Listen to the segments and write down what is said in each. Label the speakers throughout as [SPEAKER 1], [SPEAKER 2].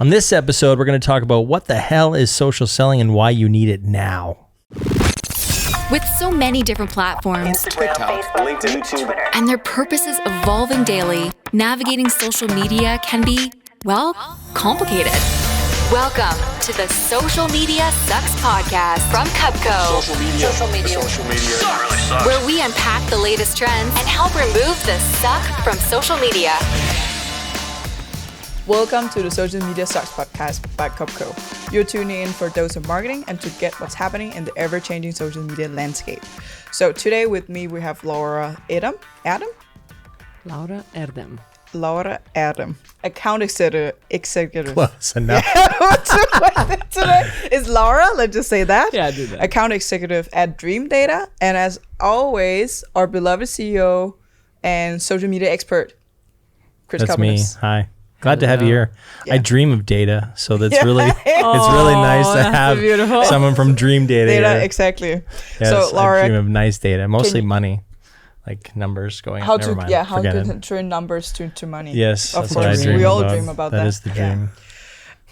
[SPEAKER 1] On this episode, we're going to talk about what the hell is social selling and why you need it now.
[SPEAKER 2] With so many different platforms,
[SPEAKER 3] Instagram, Facebook, LinkedIn, YouTube,
[SPEAKER 2] and their purposes evolving daily, navigating social media can be, well, complicated. Welcome to the Social Media Sucks podcast from Cubco.
[SPEAKER 3] Social media really sucks.
[SPEAKER 2] Where we unpack the latest trends and help remove the suck from social media.
[SPEAKER 4] Welcome to the Social Media Sucks podcast by Cubco. You're tuning in for a dose of marketing and to get what's happening in the ever-changing social media landscape. So today with me we have Laura Erdem.
[SPEAKER 5] Laura Erdem.
[SPEAKER 4] Laura Erdem, account executive.
[SPEAKER 1] Close enough.
[SPEAKER 4] Today is Laura, let's just say that.
[SPEAKER 5] Yeah, do that.
[SPEAKER 4] Account executive at Dreamdata, and as always, our beloved CEO and social media expert, Chris
[SPEAKER 1] That's
[SPEAKER 4] Kubbernus.
[SPEAKER 1] me. Hi. Glad to have you here.
[SPEAKER 4] Yeah.
[SPEAKER 1] I dream of data, so that's really it's really nice to
[SPEAKER 5] that's
[SPEAKER 1] have
[SPEAKER 5] beautiful.
[SPEAKER 1] someone from Dreamdata
[SPEAKER 4] Data,
[SPEAKER 1] here.
[SPEAKER 4] exactly.
[SPEAKER 1] Yes,
[SPEAKER 4] So Laura,
[SPEAKER 1] I dream of nice data, mostly
[SPEAKER 4] you-
[SPEAKER 1] money, like numbers going
[SPEAKER 4] how
[SPEAKER 1] up. Never
[SPEAKER 4] to
[SPEAKER 1] mind.
[SPEAKER 4] how
[SPEAKER 1] Forget
[SPEAKER 4] to
[SPEAKER 1] it.
[SPEAKER 4] turn numbers to money.
[SPEAKER 1] Yes,
[SPEAKER 4] Of
[SPEAKER 1] that's what I
[SPEAKER 4] course,
[SPEAKER 1] dream
[SPEAKER 4] we all
[SPEAKER 1] about.
[SPEAKER 4] dream about that.
[SPEAKER 1] That is the
[SPEAKER 4] Yeah.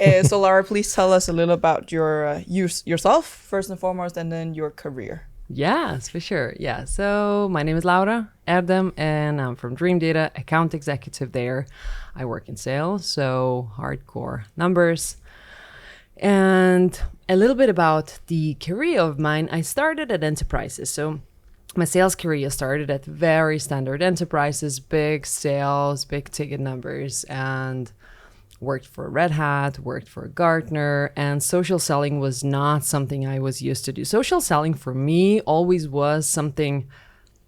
[SPEAKER 1] dream.
[SPEAKER 4] So Laura, please tell us a little about your yourself first and foremost, and then your career.
[SPEAKER 5] Yes, for sure. Yeah. So my name is Laura Erdem, and I'm from Dreamdata, account executive there. I work in sales, so hardcore numbers. And a little bit about the career of mine. I started at enterprises. So my sales career started at very standard enterprises, big sales, big ticket numbers, and worked for Red Hat, worked for Gartner, and social selling was not something I was used to do. Social selling for me always was something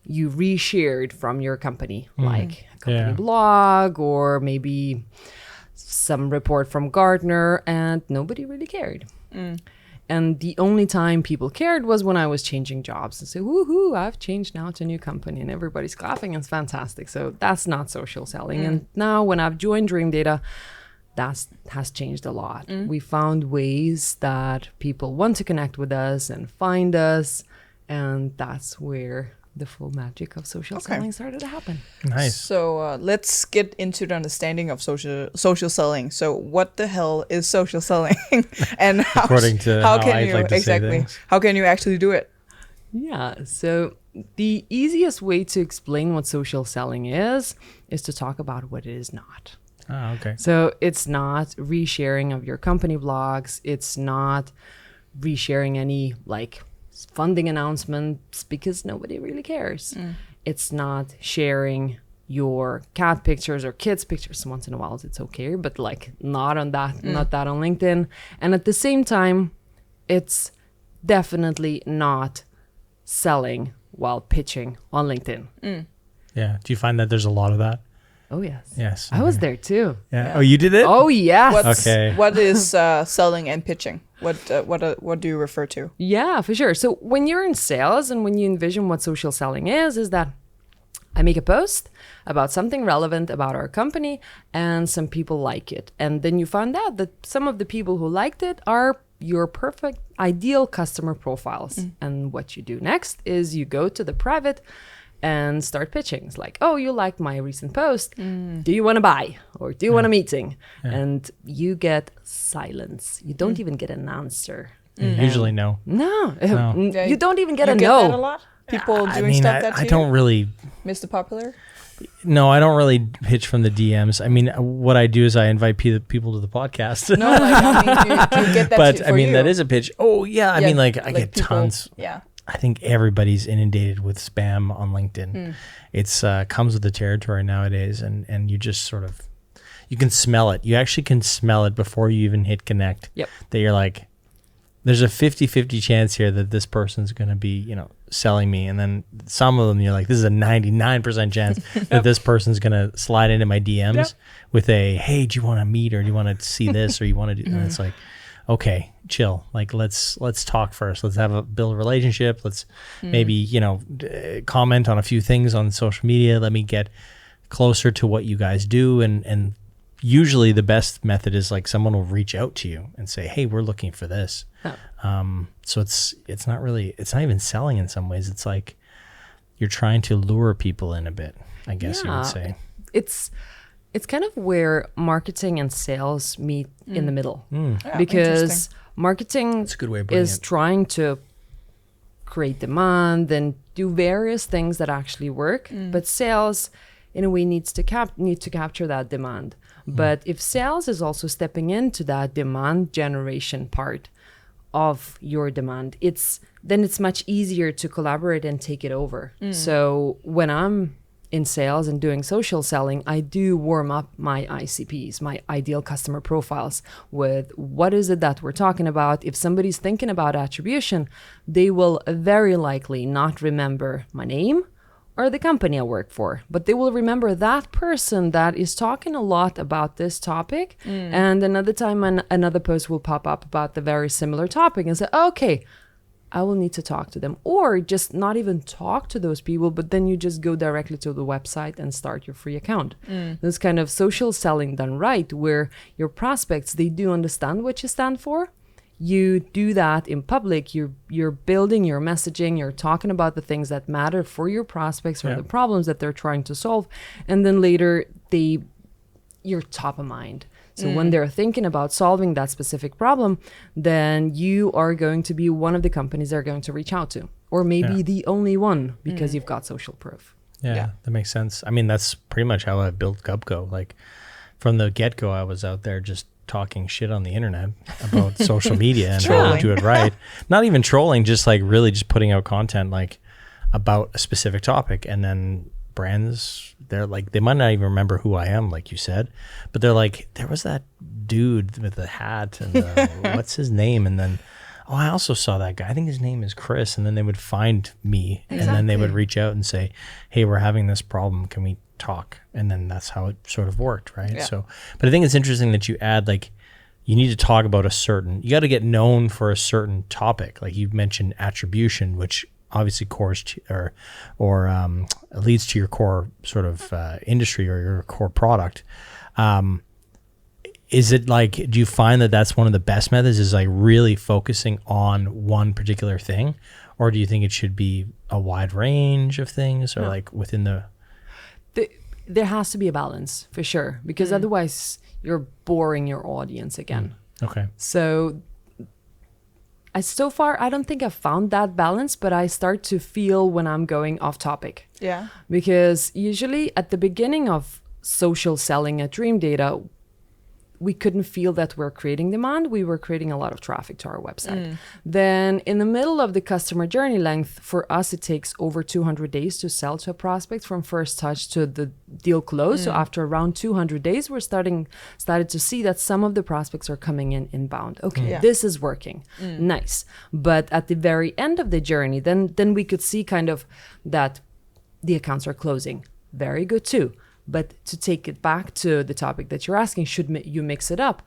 [SPEAKER 5] you reshared from your company, like a company
[SPEAKER 1] Yeah.
[SPEAKER 5] blog or maybe some report from Gartner, and nobody really cared. And the only time people cared was when I was changing jobs and say, woohoo, I've changed now to a new company, and everybody's clapping. It's fantastic. So that's not social selling. And now when I've joined Dreamdata, that has changed a lot. We found ways that people want to connect with us and find us, and that's where the full magic of social selling started to happen.
[SPEAKER 1] Nice.
[SPEAKER 4] So let's get into the understanding of social selling. So what the hell is social selling, and
[SPEAKER 1] According to how
[SPEAKER 4] can
[SPEAKER 1] I'd
[SPEAKER 4] you
[SPEAKER 1] like to say
[SPEAKER 4] exactly
[SPEAKER 1] things.
[SPEAKER 4] how can you actually do it?
[SPEAKER 5] Yeah, so the easiest way to explain what social selling is to talk about what it is not.
[SPEAKER 1] Oh, okay.
[SPEAKER 5] So it's not resharing of your company blogs. It's not resharing any like funding announcements because nobody really cares. It's not sharing your cat pictures or kids pictures. Once in a while it's okay, but like not on that, not that on LinkedIn. And at the same time, it's definitely not selling while pitching on LinkedIn.
[SPEAKER 1] Yeah. Do you find that there's a lot of that?
[SPEAKER 5] Oh yes.
[SPEAKER 1] Yes.
[SPEAKER 5] I was there too.
[SPEAKER 1] Yeah. Oh, you did it?
[SPEAKER 5] Oh yes.
[SPEAKER 1] Okay.
[SPEAKER 4] What is selling and pitching? What do you refer to?
[SPEAKER 5] Yeah, for sure. So when you're in sales and when you envision what social selling is that I make a post about something relevant about our company and some people like it. And then you find out that some of the people who liked it are your perfect ideal customer profiles. And what you do next is you go to the private and start pitching. It's like, oh, you liked my recent post. Do you want to buy? Or do you want a meeting? And you get silence. You don't even get an answer.
[SPEAKER 1] Usually no.
[SPEAKER 5] No,
[SPEAKER 4] Yeah,
[SPEAKER 5] you don't even get
[SPEAKER 4] you
[SPEAKER 5] a
[SPEAKER 4] get
[SPEAKER 5] no.
[SPEAKER 4] that a lot? People
[SPEAKER 1] I
[SPEAKER 4] doing
[SPEAKER 1] mean,
[SPEAKER 4] stuff that
[SPEAKER 1] I don't really.
[SPEAKER 4] Mr. Popular?
[SPEAKER 1] No, I don't really pitch from the DMs. I mean, what I do is I invite people to the podcast.
[SPEAKER 4] No, like, I mean, do you get that
[SPEAKER 1] But
[SPEAKER 4] for
[SPEAKER 1] I mean,
[SPEAKER 4] you?
[SPEAKER 1] that is a pitch. Oh yeah, I
[SPEAKER 4] Yeah,
[SPEAKER 1] mean, like I get
[SPEAKER 4] people-
[SPEAKER 1] tons.
[SPEAKER 4] Yeah.
[SPEAKER 1] I think everybody's inundated with spam on LinkedIn. It's comes with the territory nowadays, and you just sort of you can smell it. You actually can smell it before you even hit connect.
[SPEAKER 5] Yep.
[SPEAKER 1] That you're like, there's a 50-50 chance here that this person's going to be, selling me. And then some of them you're like, this is a 99% chance that this person's going to slide into my DMs with a, hey, do you want to meet, or do you want to see this, or you want to do, and it's like, okay, chill. Like, let's talk first. Let's build a relationship. Let's maybe, comment on a few things on social media. Let me get closer to what you guys do. And usually the best method is like someone will reach out to you and say, hey, we're looking for this. So it's not even selling in some ways. It's like you're trying to lure people in a bit, I guess you would say.
[SPEAKER 5] It's It's kind of where marketing and sales meet in the middle.
[SPEAKER 4] Yeah,
[SPEAKER 5] Because
[SPEAKER 4] interesting.
[SPEAKER 5] marketing
[SPEAKER 1] That's a good way of putting
[SPEAKER 5] is
[SPEAKER 1] it.
[SPEAKER 5] trying to create demand and do various things that actually work. But sales, in a way, need to capture that demand. But if sales is also stepping into that demand generation part of your demand, then it's much easier to collaborate and take it over. So when I'm in sales and doing social selling, I do warm up my ICPs, my ideal customer profiles, with what is it that we're talking about. If somebody's thinking about attribution, they will very likely not remember my name or the company I work for, but they will remember that person that is talking a lot about this topic. And another time another post will pop up about the very similar topic and say, okay, I will need to talk to them, or just not even talk to those people, but then you just go directly to the website and start your free account. This kind of social selling done right, where your prospects, they do understand what you stand for. You do that in public. You're building your messaging. You're talking about the things that matter for your prospects or the problems that they're trying to solve, and then later you're top of mind. So when they're thinking about solving that specific problem, then you are going to be one of the companies they're going to reach out to, or maybe the only one, because you've got social proof.
[SPEAKER 1] Yeah, that makes sense. I mean, that's pretty much how I built Cubco. Like from the get-go, I was out there just talking shit on the internet about social media and how to do it right. Not even trolling, just like really just putting out content like about a specific topic. And then brands, they're like, they might not even remember who I am, like you said, but they're like, there was that dude with the hat and what's his name? And then, oh, I also saw that guy. I think his name is Chris. And then they would find me and then they would reach out and say, hey, we're having this problem. Can we talk? And then that's how it sort of worked, right?
[SPEAKER 4] Yeah.
[SPEAKER 1] So, but I think it's interesting that you add like, you need to talk about you got to get known for a certain topic. Like you mentioned attribution, which obviously leads to your core sort of industry or your core product. Is it like, do you find that that's one of the best methods, is like really focusing on one particular thing? Or do you think it should be a wide range of things, or like within
[SPEAKER 5] There has to be a balance for sure, because otherwise you're boring your audience again.
[SPEAKER 1] Okay.
[SPEAKER 5] So so far, I don't think I've found that balance, but I start to feel when I'm going off topic.
[SPEAKER 4] Yeah.
[SPEAKER 5] Because usually at the beginning of social selling at Dreamdata, we couldn't feel that we're creating demand. We were creating a lot of traffic to our website. Then in the middle of the customer journey length, for us, it takes over 200 days to sell to a prospect from first touch to the deal close. So after around 200 days, we're started to see that some of the prospects are coming in inbound. Okay, this is working. Nice. But at the very end of the journey, then we could see kind of that the accounts are closing. Very good too. But to take it back to the topic that you're asking, should you mix it up?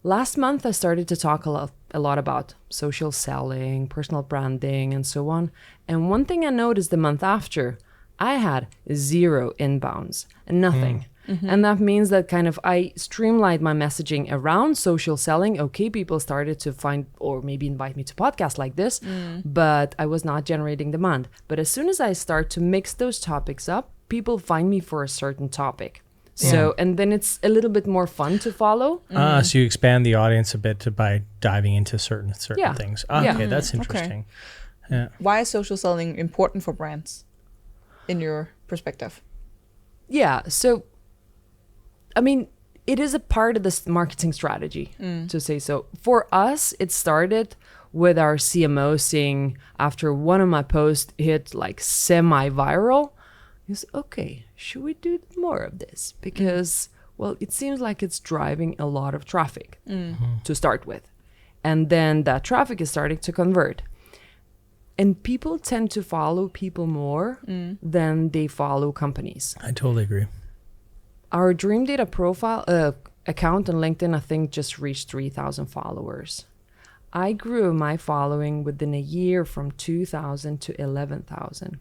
[SPEAKER 5] Last month, I started to talk a lot about social selling, personal branding, and so on. And one thing I noticed the month after, I had 0 inbounds and nothing. And that means that kind of I streamlined my messaging around social selling. Okay, people started to find or maybe invite me to podcasts like this, but I was not generating demand. But as soon as I start to mix those topics up, people find me for a certain topic. So, and then it's a little bit more fun to follow.
[SPEAKER 1] So you expand the audience a bit by diving into certain things. Okay, that's interesting. Yeah.
[SPEAKER 4] Why is social selling important for brands in your perspective?
[SPEAKER 5] Yeah, so I mean, it is a part of this marketing strategy, to say so. For us, it started with our CMO seeing after one of my posts hit like semi-viral, he said, okay, should we do more of this? Because, well, it seems like it's driving a lot of traffic to start with. And then that traffic is starting to convert. And people tend to follow people more than they follow companies.
[SPEAKER 1] I totally agree.
[SPEAKER 5] Our Dreamdata profile account on LinkedIn, I think, just reached 3,000 followers. I grew my following within a year from 2,000 to 11,000.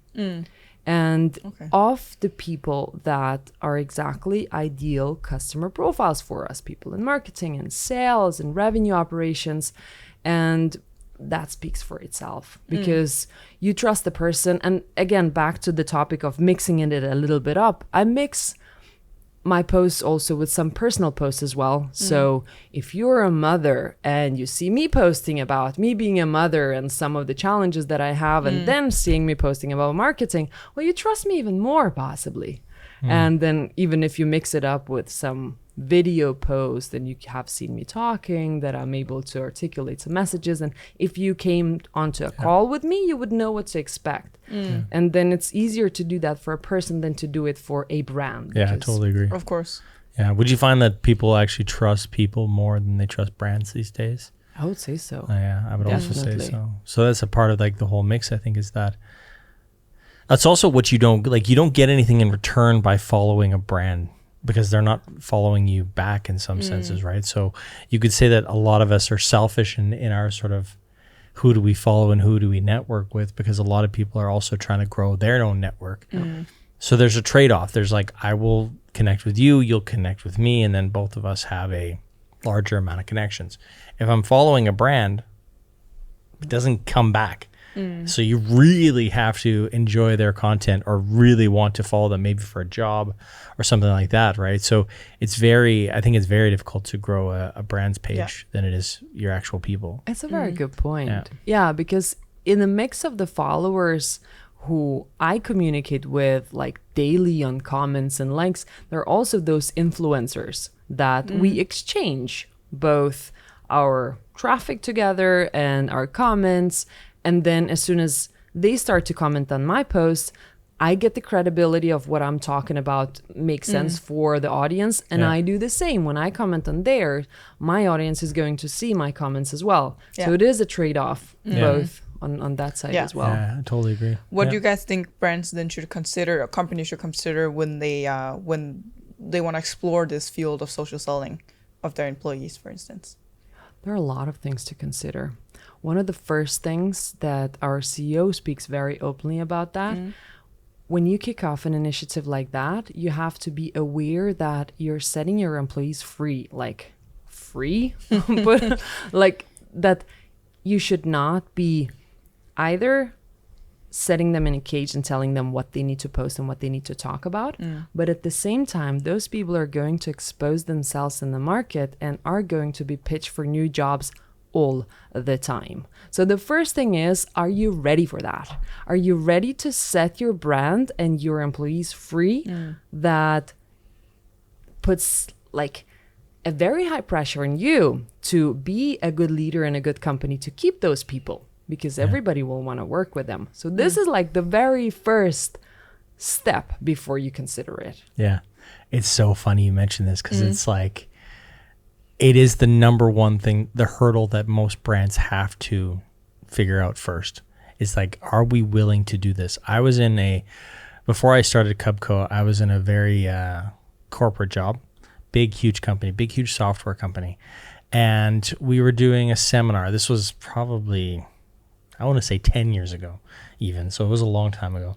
[SPEAKER 5] And of the people that are exactly ideal customer profiles for us, people in marketing and sales and revenue operations, and that speaks for itself because you trust the person. And again, back to the topic of mixing it a little bit up, I mix my posts also with some personal posts as well. So if you're a mother and you see me posting about me being a mother and some of the challenges that I have, and then seeing me posting about marketing, well, you trust me even more possibly. And then even if you mix it up with some video post and you have seen me talking, that I'm able to articulate some messages, and if you came onto a call with me, you would know what to expect. And then it's easier to do that for a person than to do it for a brand.
[SPEAKER 1] Yeah, I totally agree.
[SPEAKER 4] Of course.
[SPEAKER 1] Yeah. Would you find that people actually trust people more than they trust brands these days?
[SPEAKER 5] I would say so.
[SPEAKER 1] Yeah, I would also say
[SPEAKER 5] Definitely.
[SPEAKER 1] so. So that's a part of like the whole mix, I think, is that that's also what you don't get anything in return by following a brand, because they're not following you back in some senses, right? So you could say that a lot of us are selfish in our sort of who do we follow and who do we network with, because a lot of people are also trying to grow their own network. So there's a trade-off. There's like, I will connect with you, you'll connect with me, and then both of us have a larger amount of connections. If I'm following a brand, it doesn't come back. So you really have to enjoy their content or really want to follow them, maybe for a job or something like that, right? So I think it's very difficult to grow a brand's page than it is your actual people.
[SPEAKER 5] It's a very good point. Yeah, because in the mix of the followers who I communicate with like daily on comments and likes, there are also those influencers that we exchange both our traffic together and our comments. And then as soon as they start to comment on my posts, I get the credibility of what I'm talking about makes sense for the audience. And I do the same. When I comment on theirs, my audience is going to see my comments as well. So it is a trade-off both on that side as well.
[SPEAKER 1] Yeah, I totally agree.
[SPEAKER 4] What do you guys think brands then should consider, or companies should consider when they want to explore this field of social selling of their employees, for instance?
[SPEAKER 5] There are a lot of things to consider. One of the first things that our CEO speaks very openly about that, when you kick off an initiative like that, you have to be aware that you're setting your employees free, but like that you should not be either setting them in a cage and telling them what they need to post and what they need to talk about. But at the same time, those people are going to expose themselves in the market and are going to be pitched for new jobs all the time. So the first thing is, are you ready for that? Are you ready to set your brand and your employees free? That puts like a very high pressure on you to be a good leader in a good company to keep those people, because everybody will want to work with them. So this is like the very first step before you consider it.
[SPEAKER 1] Yeah. It's so funny you mention this, because it's like, it is the number one thing, the hurdle that most brands have to figure out first. It's like, are we willing to do this? Before I started Cubco, I was in a very corporate job, big, huge company, big, huge software company. And we were doing a seminar. This was probably, I want to say 10 years ago even. So it was a long time ago.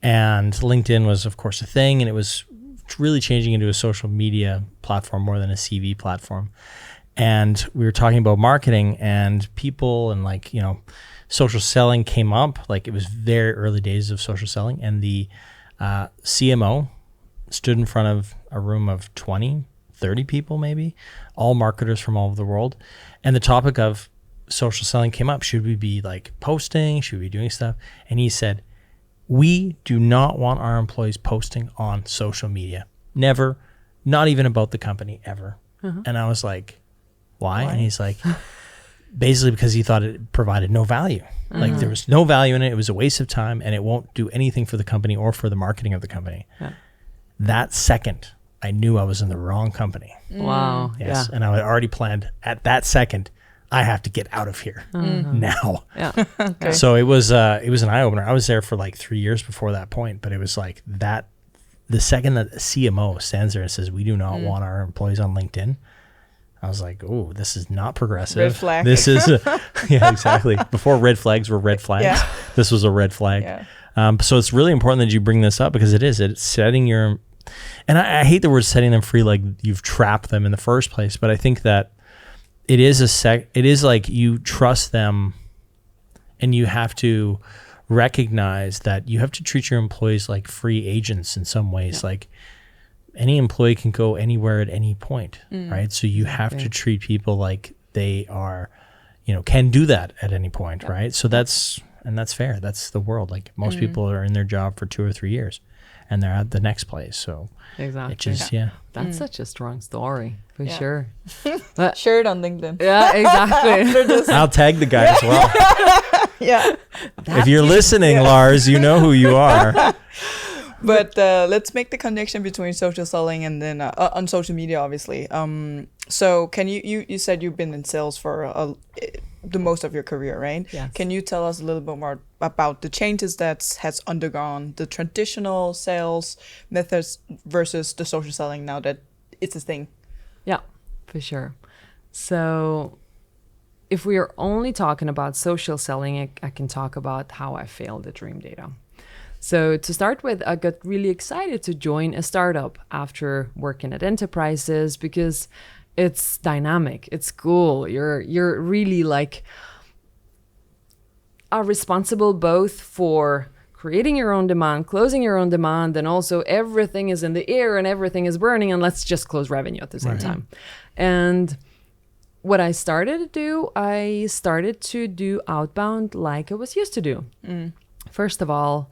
[SPEAKER 1] And LinkedIn was, of course, a thing. And it was really changing into a social media platform more than a CV platform. And we were talking about marketing and people, and like, social selling came up. Like, it was very early days of social selling. And the CMO stood in front of a room of 20, 30 people, maybe, all marketers from all over the world. And the topic of social selling came up. Should we be like posting? Should we be doing stuff? And he said, we do not want our employees posting on social media. Never, not even about the company, ever. And I was like, why? And he's like, basically because he thought it provided no value. Like, there was no value in it. It was a waste of time, and it won't do anything for the company or for the marketing of the company. That second, I knew I was in the wrong company.
[SPEAKER 5] Wow.
[SPEAKER 1] Yes. And I had already planned at that second, I have to get out of here now. So it was an eye opener. I was there for like 3 years before that point, but it was like that. The second that the CMO stands there and says, we do not want our employees on LinkedIn, I was like, oh, this is not progressive.
[SPEAKER 4] Red flag.
[SPEAKER 1] This is, yeah, exactly. Before red flags were red flags, this was a red flag. So it's really important that you bring this up, because it's setting your, and I hate the word setting them free, like you've trapped them in the first place, but I think that it is like you trust them, and you have to recognize that you have to treat your employees like free agents in some ways. Like, any employee can go anywhere at any point, right? So you have to treat people like they are, can do that at any point, right? So that's fair. That's the world. Like most people are in their job for 2 or 3 years and they're at the next place. So
[SPEAKER 5] Exactly.
[SPEAKER 1] it just,
[SPEAKER 5] That's such a strong story, for
[SPEAKER 4] Yeah.
[SPEAKER 5] sure.
[SPEAKER 4] Share it on LinkedIn.
[SPEAKER 5] Yeah, exactly.
[SPEAKER 1] I'll tag the guy as well.
[SPEAKER 4] Yeah.
[SPEAKER 1] If you're listening, Lars, you know who you are.
[SPEAKER 4] But let's make the connection between social selling and then on social media, obviously. So can you said you've been in sales for the most of your career, right?
[SPEAKER 5] Yes.
[SPEAKER 4] Can you tell us a little bit more about the changes that has undergone the traditional sales methods versus the social selling now that it's a thing?
[SPEAKER 5] Yeah, for sure. So if we are only talking about social selling, I can talk about how I failed at Dreamdata. So to start with, I got really excited to join a startup after working at enterprises because it's dynamic, it's cool. You're really are responsible both for creating your own demand, closing your own demand, and also everything is in the air and everything is burning, and let's just close revenue at the same time. And what I started to do outbound like I was used to do. First of all,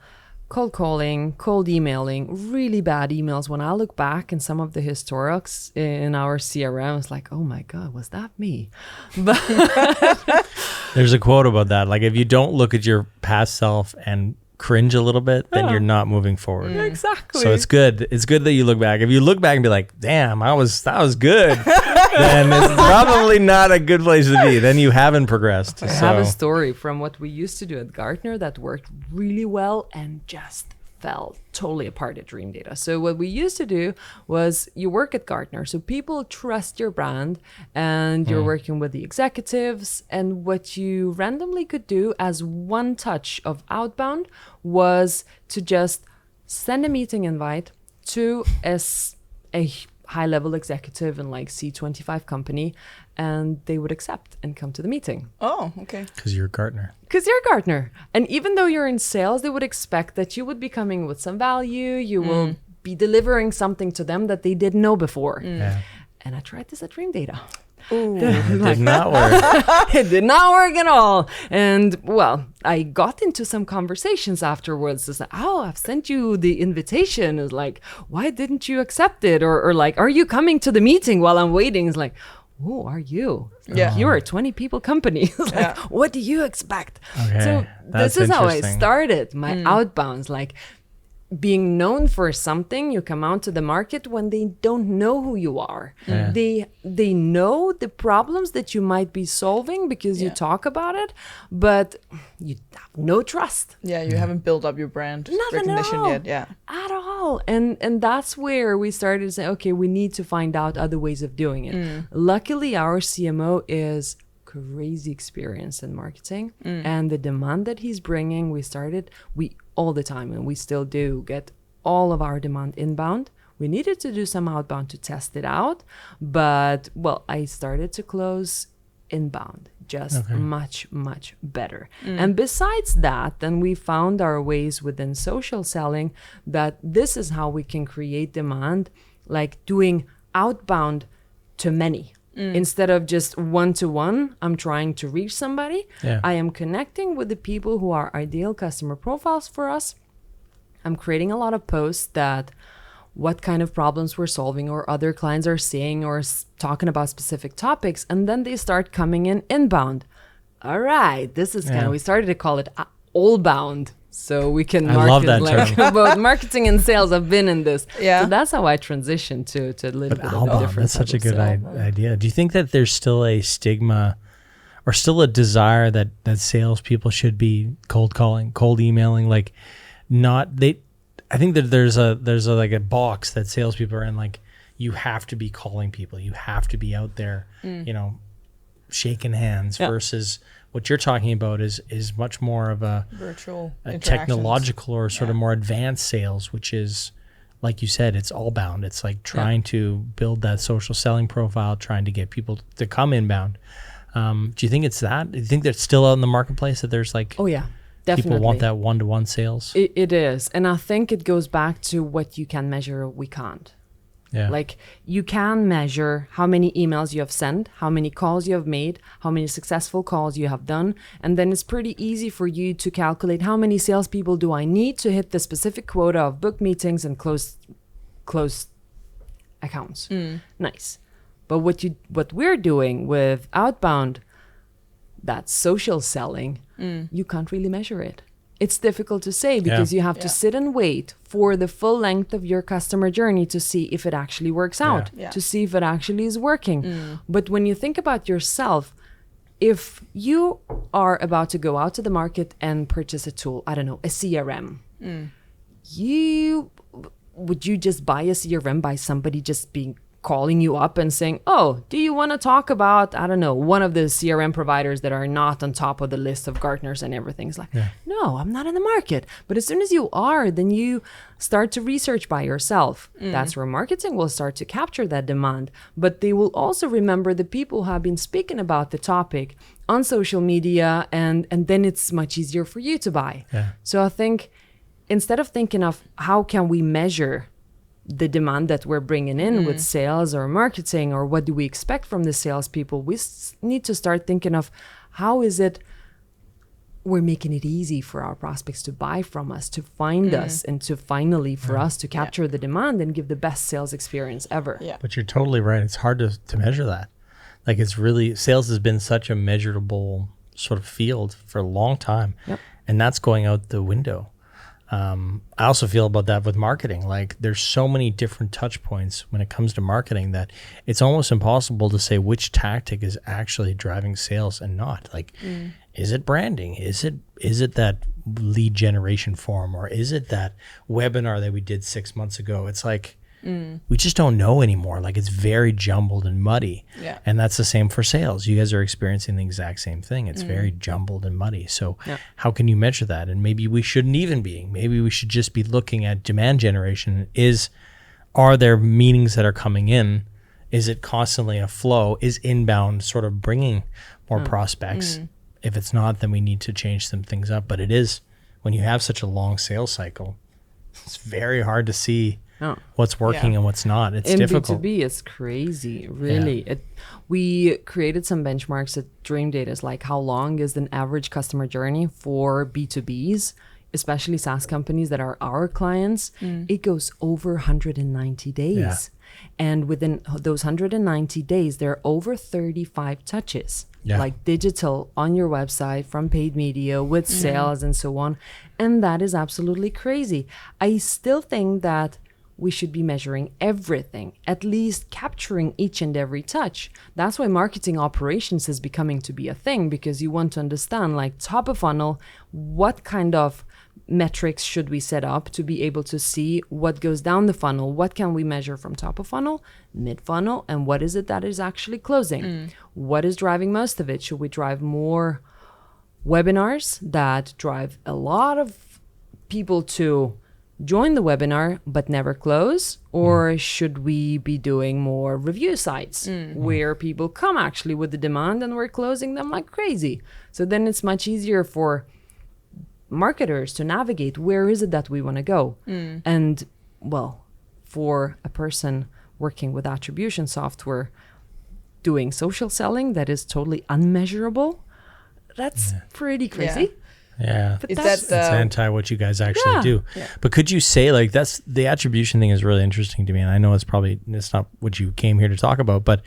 [SPEAKER 5] cold calling, cold emailing, really bad emails. When I look back in some of the historics in our CRM, it's like, oh my God, was that me? But
[SPEAKER 1] There's a quote about that. Like if you don't look at your past self and cringe a little bit, then you're not moving forward.
[SPEAKER 5] exactly.
[SPEAKER 1] So it's good. It's good that you look back. If you look back and be like, damn, that was good, then it's probably not a good place to be. Then you haven't progressed.
[SPEAKER 5] I have a story from what we used to do at Gartner that worked really well and just fell totally apart at Dreamdata. So what we used to do was you work at Gartner, so people trust your brand and you're working with the executives, and what you randomly could do as one touch of outbound was to just send a meeting invite to a high-level executive in like C25 company, and they would accept and come to the meeting.
[SPEAKER 4] Oh, okay.
[SPEAKER 1] Because you're Gartner.
[SPEAKER 5] Because you're Gartner. And even though you're in sales, they would expect that you would be coming with some value. You will be delivering something to them that they didn't know before.
[SPEAKER 1] Yeah.
[SPEAKER 5] And I tried this at Dreamdata.
[SPEAKER 1] It did not work.
[SPEAKER 5] It did not work at all. And well, I got into some conversations afterwards. It's like, oh, I've sent you the invitation. It's like, why didn't you accept it? Or like, are you coming to the meeting while I'm waiting? It's like, who are you?
[SPEAKER 4] Yeah.
[SPEAKER 5] You're a 20 people company. It's like, what do you expect?
[SPEAKER 1] Okay,
[SPEAKER 5] So
[SPEAKER 1] that's
[SPEAKER 5] this is how I
[SPEAKER 1] interesting.
[SPEAKER 5] started my outbounds. Like, being known for something, you come out to the market when they don't know who you are.
[SPEAKER 1] Yeah.
[SPEAKER 5] They know the problems that you might be solving because you talk about it, but you have no trust
[SPEAKER 4] Yeah, you haven't built up your brand recognition yet. Yeah.
[SPEAKER 5] at all. And that's where we started to say, okay, we need to find out other ways of doing it. Luckily, our CMO is crazy experience in marketing, and the demand that he's bringing, we all the time, and we still do get all of our demand inbound. We needed to do some outbound to test it out, but well, I started to close inbound just much better. And besides that, then we found our ways within social selling that this is how we can create demand, like doing outbound to many. Instead of just one-to-one, I'm trying to reach somebody.
[SPEAKER 1] Yeah.
[SPEAKER 5] I am connecting with the people who are ideal customer profiles for us. I'm creating a lot of posts that what kind of problems we're solving or other clients are seeing or talking about specific topics. And then they start coming in inbound. All right, this is kind of, we started to call it all-bound. So we can market,
[SPEAKER 1] I love that term.
[SPEAKER 5] Both marketing and sales. I've been in this.
[SPEAKER 4] Yeah.
[SPEAKER 5] So that's how I transitioned to a little bit of a
[SPEAKER 1] Outbound,
[SPEAKER 5] different
[SPEAKER 1] that's such a
[SPEAKER 5] type
[SPEAKER 1] good
[SPEAKER 5] of sale.
[SPEAKER 1] idea. Do you think that there's still a stigma or still a desire that salespeople should be cold calling, cold emailing, like I think that there's a like a box that salespeople are in, like you have to be calling people, you have to be out there, shaking hands versus what you're talking about is much more of a
[SPEAKER 4] Virtual
[SPEAKER 1] technological or sort of more advanced sales, which is, like you said, it's all bound. It's like trying to build that social selling profile, trying to get people to come inbound. Do you think it's that? Do you think that's still out in the marketplace that there's like,
[SPEAKER 5] Oh yeah, definitely.
[SPEAKER 1] people want that one-to-one sales?
[SPEAKER 5] It is. And I think it goes back to what you can measure, we can't.
[SPEAKER 1] Yeah.
[SPEAKER 5] Like you can measure how many emails you have sent, how many calls you have made, how many successful calls you have done. And then it's pretty easy for you to calculate how many salespeople do I need to hit the specific quota of book meetings and close accounts. Nice. But what we're doing with outbound, that's social selling, you can't really measure it. It's difficult to say because you have to sit and wait for the full length of your customer journey to see if it actually works out, to see if it actually is working. But when you think about yourself, if you are about to go out to the market and purchase a tool, I don't know, a CRM, would you just buy a CRM by somebody just calling you up and saying, oh, do you want to talk about, I don't know, one of the CRM providers that are not on top of the list of Gartners and everything? It's like, no, I'm not in the market. But as soon as you are, then you start to research by yourself. That's where marketing will start to capture that demand. But they will also remember the people who have been speaking about the topic on social media, and then it's much easier for you to buy. So I think instead of thinking of how can we measure the demand that we're bringing in with sales or marketing, or what do we expect from the salespeople, we need to start thinking of how is it we're making it easy for our prospects to buy from us, to find us, and to finally for us to capture the demand and give the best sales experience ever.
[SPEAKER 1] But you're totally right. It's hard to measure that. Like it's really, sales has been such a measurable sort of field for a long time. And that's going out the window. I also feel about that with marketing. Like there's so many different touch points when it comes to marketing that it's almost impossible to say which tactic is actually driving sales and not. Like, is it branding? Is it that lead generation form, or is it that webinar that we did 6 months ago? It's like, we just don't know anymore. Like it's very jumbled and muddy. And that's the same for sales. You guys are experiencing the exact same thing. It's very jumbled and muddy. So how can you measure that? And maybe we shouldn't even be. Maybe we should just be looking at demand generation. Are there meetings that are coming in? Is it constantly a flow? Is inbound sort of bringing more prospects? If it's not, then we need to change some things up. But it is, when you have such a long sales cycle, it's very hard to see what's working and what's not. It's difficult.
[SPEAKER 5] B2B is crazy, really. We created some benchmarks at Dreamdata. It's like how long is an average customer journey for B2Bs, especially SaaS companies that are our clients. It goes over 190 days. And within those 190 days, there are over 35 touches, like digital on your website, from paid media, with sales and so on. And that is absolutely crazy. I still think that we should be measuring everything, at least capturing each and every touch. That's why marketing operations is becoming to be a thing, because you want to understand, like top of funnel, what kind of metrics should we set up to be able to see what goes down the funnel, what can we measure from top of funnel, mid funnel, and what is it that is actually closing? What is driving most of it? Should we drive more webinars that drive a lot of people to join the webinar but never close? Or should we be doing more review sites where people come actually with the demand and we're closing them like crazy? So then it's much easier for marketers to navigate where is it that we want to go. And well, for a person working with attribution software doing social selling that is totally unmeasurable, that's pretty crazy. But
[SPEAKER 1] It's anti what you guys actually do. But could you say, like, that's the attribution thing is really interesting to me, and I know it's not what you came here to talk about, but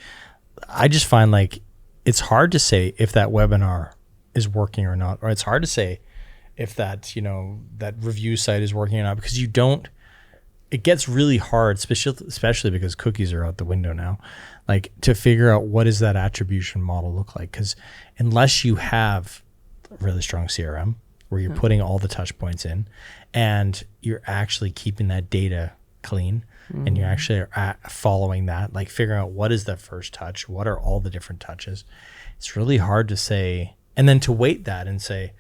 [SPEAKER 1] I just find like it's hard to say if that webinar is working or not, or it's hard to say if that, that review site is working or not, because it gets really hard, especially because cookies are out the window now, like to figure out what does that attribution model look like. Because unless you have a really strong CRM where you're putting all the touch points in and you're actually keeping that data clean and you're actually following that, like figuring out what is the first touch, what are all the different touches, it's really hard to say. And then to weight that and say,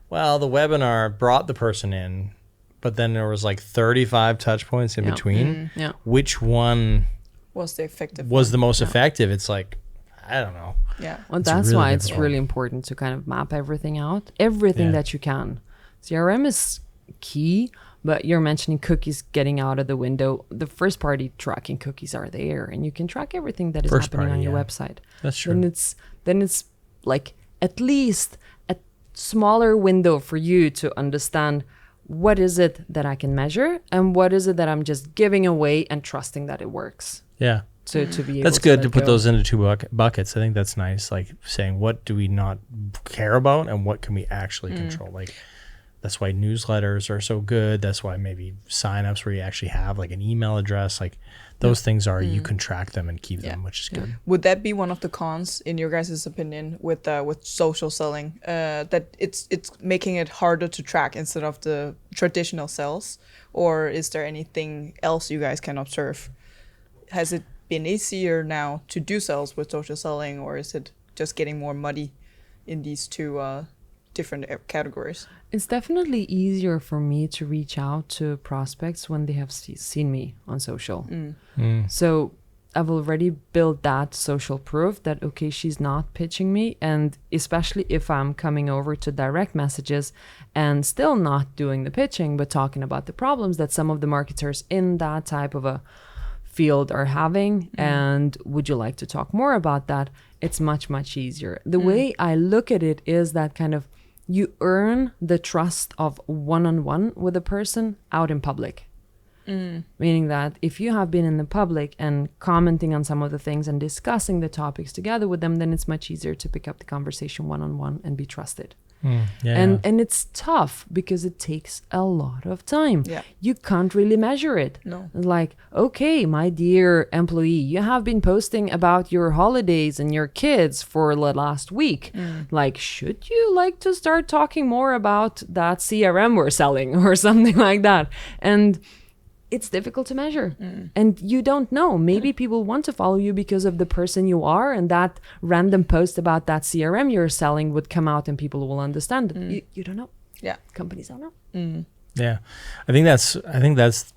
[SPEAKER 1] well, the webinar brought the person in, but then there was like 35 touch points in between. Which one
[SPEAKER 4] was the
[SPEAKER 5] most
[SPEAKER 4] effective?
[SPEAKER 1] It's like, I don't know.
[SPEAKER 5] Well, that's why it's really important to kind of map everything out, everything that you can. CRM is key. But you're mentioning cookies getting out of the window. The first party tracking cookies are there, and you can track everything that is happening on your website.
[SPEAKER 1] That's true.
[SPEAKER 5] Then it's like at least a smaller window for you to understand what is it that I can measure and what is it that I'm just giving away and trusting that it works.
[SPEAKER 1] Yeah.
[SPEAKER 5] To be able
[SPEAKER 1] that's good to put
[SPEAKER 5] go.
[SPEAKER 1] those into two buckets. I think that's nice. Like saying, what do we not care about and what can we actually control? Like, that's why newsletters are so good. That's why maybe signups where you actually have like an email address, like those things are, you can track them and keep them, which is good.
[SPEAKER 4] Would that be one of the cons, in your guys' opinion, with social selling? That it's making it harder to track instead of the traditional sales? Or is there anything else you guys can observe? Has it been easier now to do sales with social selling, or is it just getting more muddy in these two different categories?
[SPEAKER 5] It's definitely easier for me to reach out to prospects when they have seen me on social. So I've already built that social proof that, okay, she's not pitching me. And especially if I'm coming over to direct messages and still not doing the pitching, but talking about the problems that some of the marketers in that type of a field are having, and would you like to talk more about that? It's much, much easier. The way I look at it is that kind of you earn the trust of one-on-one with a person out in public. Meaning that if you have been in the public and commenting on some of the things and discussing the topics together with them, then it's much easier to pick up the conversation one-on-one and be trusted. And it's tough because it takes a lot of time. You can't really measure it. Like, okay, my dear employee, you have been posting about your holidays and your kids for the last week. Like, should you like to start talking more about that CRM we're selling or something like that? And it's difficult to measure. And you don't know. Maybe people want to follow you because of the person you are, and that random post about that CRM you're selling would come out and people will understand it. You don't know. Companies don't know.
[SPEAKER 1] Yeah. I think that's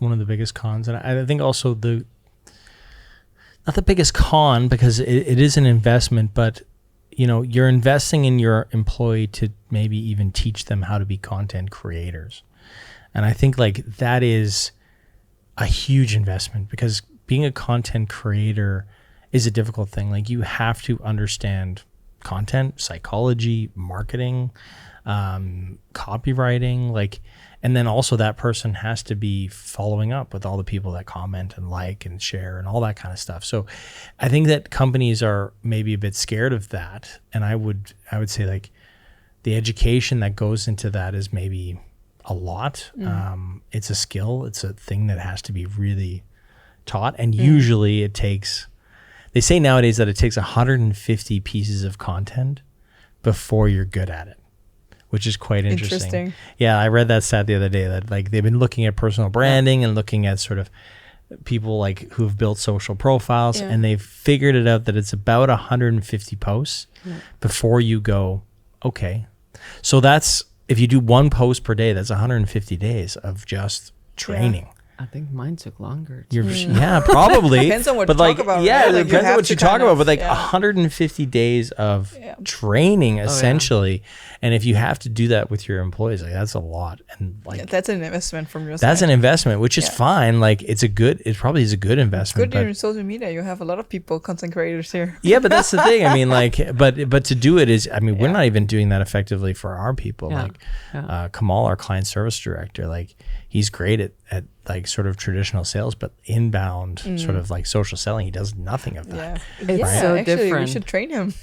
[SPEAKER 1] one of the biggest cons. And I think also not the biggest con, because it is an investment, but you're investing in your employee to maybe even teach them how to be content creators. And I think like that is a huge investment, because being a content creator is a difficult thing. Like, you have to understand content, psychology, marketing, copywriting, like, and then also that person has to be following up with all the people that comment and like and share and all that kind of stuff. So I think that companies are maybe a bit scared of that. And I would say like the education that goes into that is maybe a lot. It's a skill. It's a thing that has to be really taught. And usually they say nowadays that it takes 150 pieces of content before you're good at it, which is quite interesting. Yeah, I read that stat the other day that like they've been looking at personal branding and looking at sort of people like who've built social profiles, and they've figured it out that it's about 150 posts before you go, okay. So that's, if you do one post per day, that's 150 days of just training.
[SPEAKER 5] I think mine took longer.
[SPEAKER 1] Yeah, probably.
[SPEAKER 4] Depends on what
[SPEAKER 1] but
[SPEAKER 4] you
[SPEAKER 1] like,
[SPEAKER 4] talk about.
[SPEAKER 1] Yeah,
[SPEAKER 4] Right?
[SPEAKER 1] it
[SPEAKER 4] Like,
[SPEAKER 1] depends on what you talk about. But like 150 days of training, essentially. And if you have to do that with your employees, like that's a lot. And like
[SPEAKER 4] that's an investment from your side.
[SPEAKER 1] That's an investment, which is fine. Like it probably is a good investment.
[SPEAKER 4] Good in social media. You have a lot of people, content creators here.
[SPEAKER 1] Yeah, but that's the thing. I mean, like, but to do it is, I mean, we're not even doing that effectively for our people. Like Kamal, our client service director, like he's great at like sort of traditional sales, but inbound sort of like social selling, he does nothing of that.
[SPEAKER 5] It's so
[SPEAKER 4] actually,
[SPEAKER 5] different.
[SPEAKER 4] we should train him.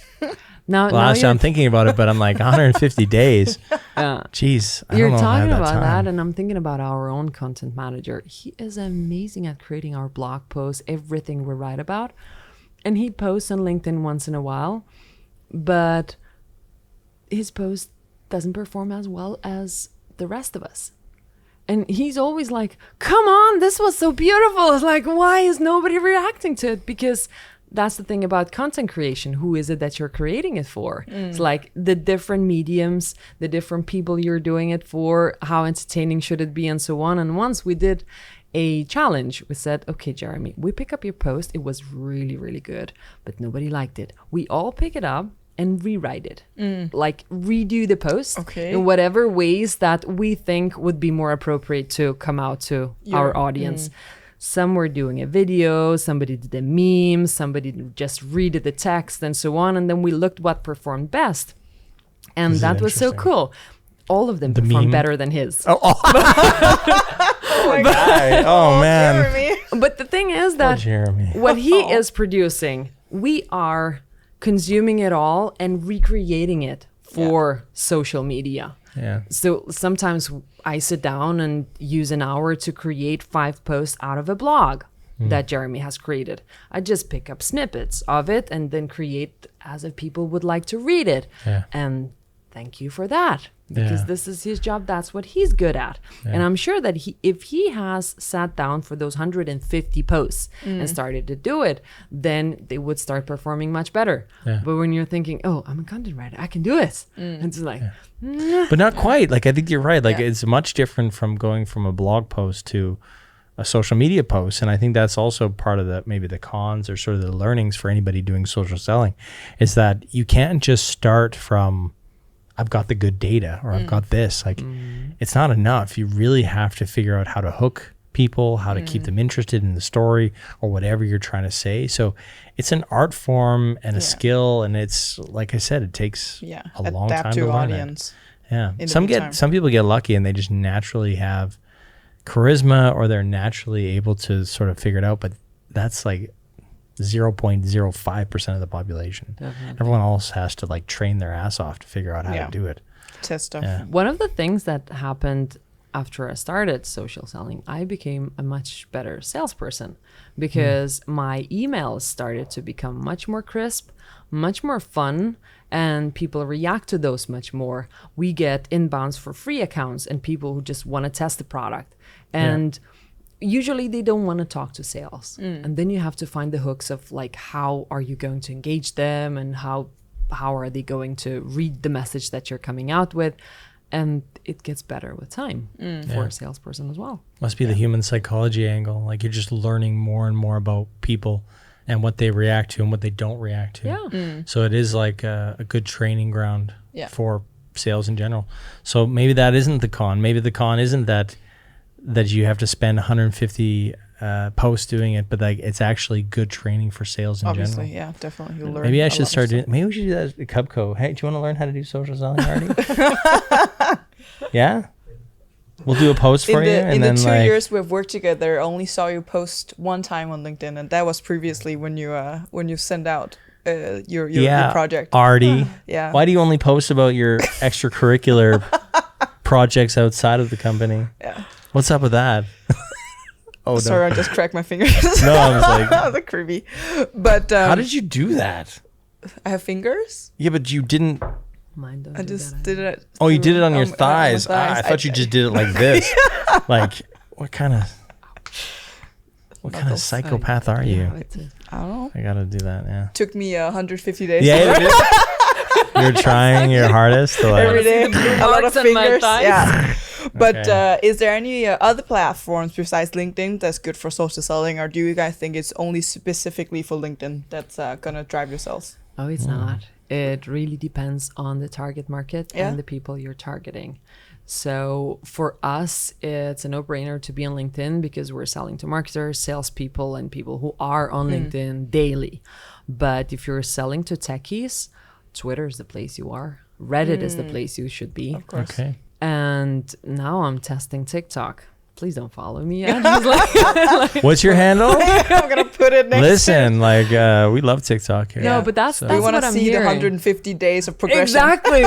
[SPEAKER 5] Now
[SPEAKER 1] Actually, I'm thinking about it, but I'm like 150 days. Jeez, I
[SPEAKER 5] You're
[SPEAKER 1] don't know
[SPEAKER 5] talking
[SPEAKER 1] if I have
[SPEAKER 5] about
[SPEAKER 1] time.
[SPEAKER 5] that, and I'm thinking about our own content manager. He is amazing at creating our blog posts, everything we write about, and he posts on LinkedIn once in a while, but his post doesn't perform as well as the rest of us. And he's always like, come on, this was so beautiful. It's like, why is nobody reacting to it? Because that's the thing about content creation. Who is it that you're creating it for? It's like the different mediums, the different people you're doing it for, how entertaining should it be, and so on. And once we did a challenge, we said, okay, Jeremy, we pick up your post. It was really, really good, but nobody liked it. We all pick it up and rewrite it. Like redo the post
[SPEAKER 4] Okay.
[SPEAKER 5] in whatever ways that we think would be more appropriate to come out to our audience. Some were doing a video, somebody did a meme, somebody just read the text and so on. And then we looked what performed best. And
[SPEAKER 1] This is
[SPEAKER 5] that was so
[SPEAKER 1] interesting.
[SPEAKER 5] cool. All of them performed
[SPEAKER 1] meme?
[SPEAKER 5] better than his.
[SPEAKER 1] Oh man.
[SPEAKER 4] Jeremy.
[SPEAKER 5] But the thing is
[SPEAKER 1] Poor
[SPEAKER 5] that
[SPEAKER 1] Jeremy.
[SPEAKER 5] what he is producing, we are consuming it all and recreating it for social media.
[SPEAKER 1] Yeah.
[SPEAKER 5] So sometimes I sit down and use an hour to create 5 posts out of a blog that Jeremy has created. I just pick up snippets of it and then create as if people would like to read it.
[SPEAKER 1] Yeah.
[SPEAKER 5] And thank you for that, because
[SPEAKER 1] Yeah.
[SPEAKER 5] this is his job. That's what he's good at. And I'm sure that if he has sat down for those 150 posts and started to do it, then they would start performing much better.
[SPEAKER 1] Yeah.
[SPEAKER 5] But when you're thinking, oh, I'm a content writer, I can do it. It's like,
[SPEAKER 1] But not quite. Like I think you're right. Like it's much different from going from a blog post to a social media post. And I think that's also part of maybe the cons or sort of the learnings for anybody doing social selling, is that you can't just start from, I've got the good data or I've got this. Like it's not enough. You really have to figure out how to hook people, how to keep them interested in the story or whatever you're trying to say. So it's an art form and a skill, and it's like I said, it takes a long
[SPEAKER 4] Adapt
[SPEAKER 1] time
[SPEAKER 4] to
[SPEAKER 1] to learn
[SPEAKER 4] audience.
[SPEAKER 1] it. Yeah.
[SPEAKER 4] in the meantime.
[SPEAKER 1] Some people get lucky and they just naturally have charisma, or they're naturally able to sort of figure it out, but that's like 0.05% of the population. Everyone else has to like train their ass off to figure out how to do it.
[SPEAKER 4] Test stuff.
[SPEAKER 1] Yeah.
[SPEAKER 5] one of the things that happened after I started social selling, I became a much better salesperson because my emails started to become much more crisp, much more fun, and people react to those much more. We get inbounds for free accounts and people who just want to test the product. And usually they don't want to talk to sales. And then you have to find the hooks of like, how are you going to engage them, and how are they going to read the message that you're coming out with? And it gets better with time for a salesperson as well.
[SPEAKER 1] Must be the human psychology angle. Like you're just learning more and more about people and what they react to and what they don't react to.
[SPEAKER 5] Yeah.
[SPEAKER 1] So it is like a good training ground
[SPEAKER 4] Yeah.
[SPEAKER 1] for sales in general. So maybe that isn't the con. Maybe the con isn't that you have to spend 150 posts doing it, but like it's actually good training for sales in
[SPEAKER 4] Obviously,
[SPEAKER 1] general.
[SPEAKER 4] yeah, definitely. You'll learn.
[SPEAKER 1] Maybe I
[SPEAKER 4] a
[SPEAKER 1] should
[SPEAKER 4] lot of
[SPEAKER 1] start doing.
[SPEAKER 4] stuff.
[SPEAKER 1] Maybe we should do that at Cubco. Hey, do you want to learn how to do social selling, Artie? Yeah, we'll do a post for you, and
[SPEAKER 4] in
[SPEAKER 1] then
[SPEAKER 4] the 2
[SPEAKER 1] like
[SPEAKER 4] years we've worked together, I only saw you post one time on LinkedIn, and that was previously when you send out your project.
[SPEAKER 1] Artie.
[SPEAKER 4] Yeah.
[SPEAKER 1] Why do you only post about your extracurricular projects outside of the company?
[SPEAKER 4] Yeah.
[SPEAKER 1] What's up with that? Oh,
[SPEAKER 4] Sorry, I just cracked my fingers.
[SPEAKER 1] No, I was like,
[SPEAKER 4] That was creepy. But
[SPEAKER 1] how did you do that?
[SPEAKER 4] I have fingers.
[SPEAKER 1] Yeah, but you didn't.
[SPEAKER 5] Mine don't
[SPEAKER 4] I
[SPEAKER 5] do
[SPEAKER 4] just
[SPEAKER 5] that
[SPEAKER 4] did it.
[SPEAKER 1] Oh, you did it on your
[SPEAKER 4] my
[SPEAKER 1] thighs. I thought you just did it like this. Like, what kind of
[SPEAKER 4] Knuckles.
[SPEAKER 1] psychopath are you?
[SPEAKER 4] I don't know.
[SPEAKER 1] I gotta do that. Yeah.
[SPEAKER 4] Took me 150 days.
[SPEAKER 1] Yeah, you're trying your hardest to
[SPEAKER 4] Every
[SPEAKER 1] like.
[SPEAKER 4] day, a lot of
[SPEAKER 5] marks on my
[SPEAKER 4] fingers.
[SPEAKER 5] thighs.
[SPEAKER 4] Yeah. But
[SPEAKER 1] Okay.
[SPEAKER 4] is there any other platforms besides LinkedIn that's good for social selling, or do you guys think it's only specifically for LinkedIn that's gonna drive your sales?
[SPEAKER 5] Oh, it's not. It really depends on the target market
[SPEAKER 4] Yeah.
[SPEAKER 5] and the people you're targeting. So for us, it's a no-brainer to be on LinkedIn because we're selling to marketers, salespeople, and people who are on LinkedIn daily. But if you're selling to techies, Twitter is the place you are. Reddit is the place you should be.
[SPEAKER 4] Of course.
[SPEAKER 1] Okay.
[SPEAKER 5] And now I'm testing TikTok. Please don't follow me yet. Just like-
[SPEAKER 1] What's your handle?
[SPEAKER 4] I'm gonna put it next.
[SPEAKER 1] Listen, like we love TikTok here.
[SPEAKER 5] No, but that's
[SPEAKER 4] We
[SPEAKER 5] what
[SPEAKER 4] want to
[SPEAKER 5] I'm
[SPEAKER 4] see
[SPEAKER 5] hearing.
[SPEAKER 4] the 150 days of progression.
[SPEAKER 5] Exactly.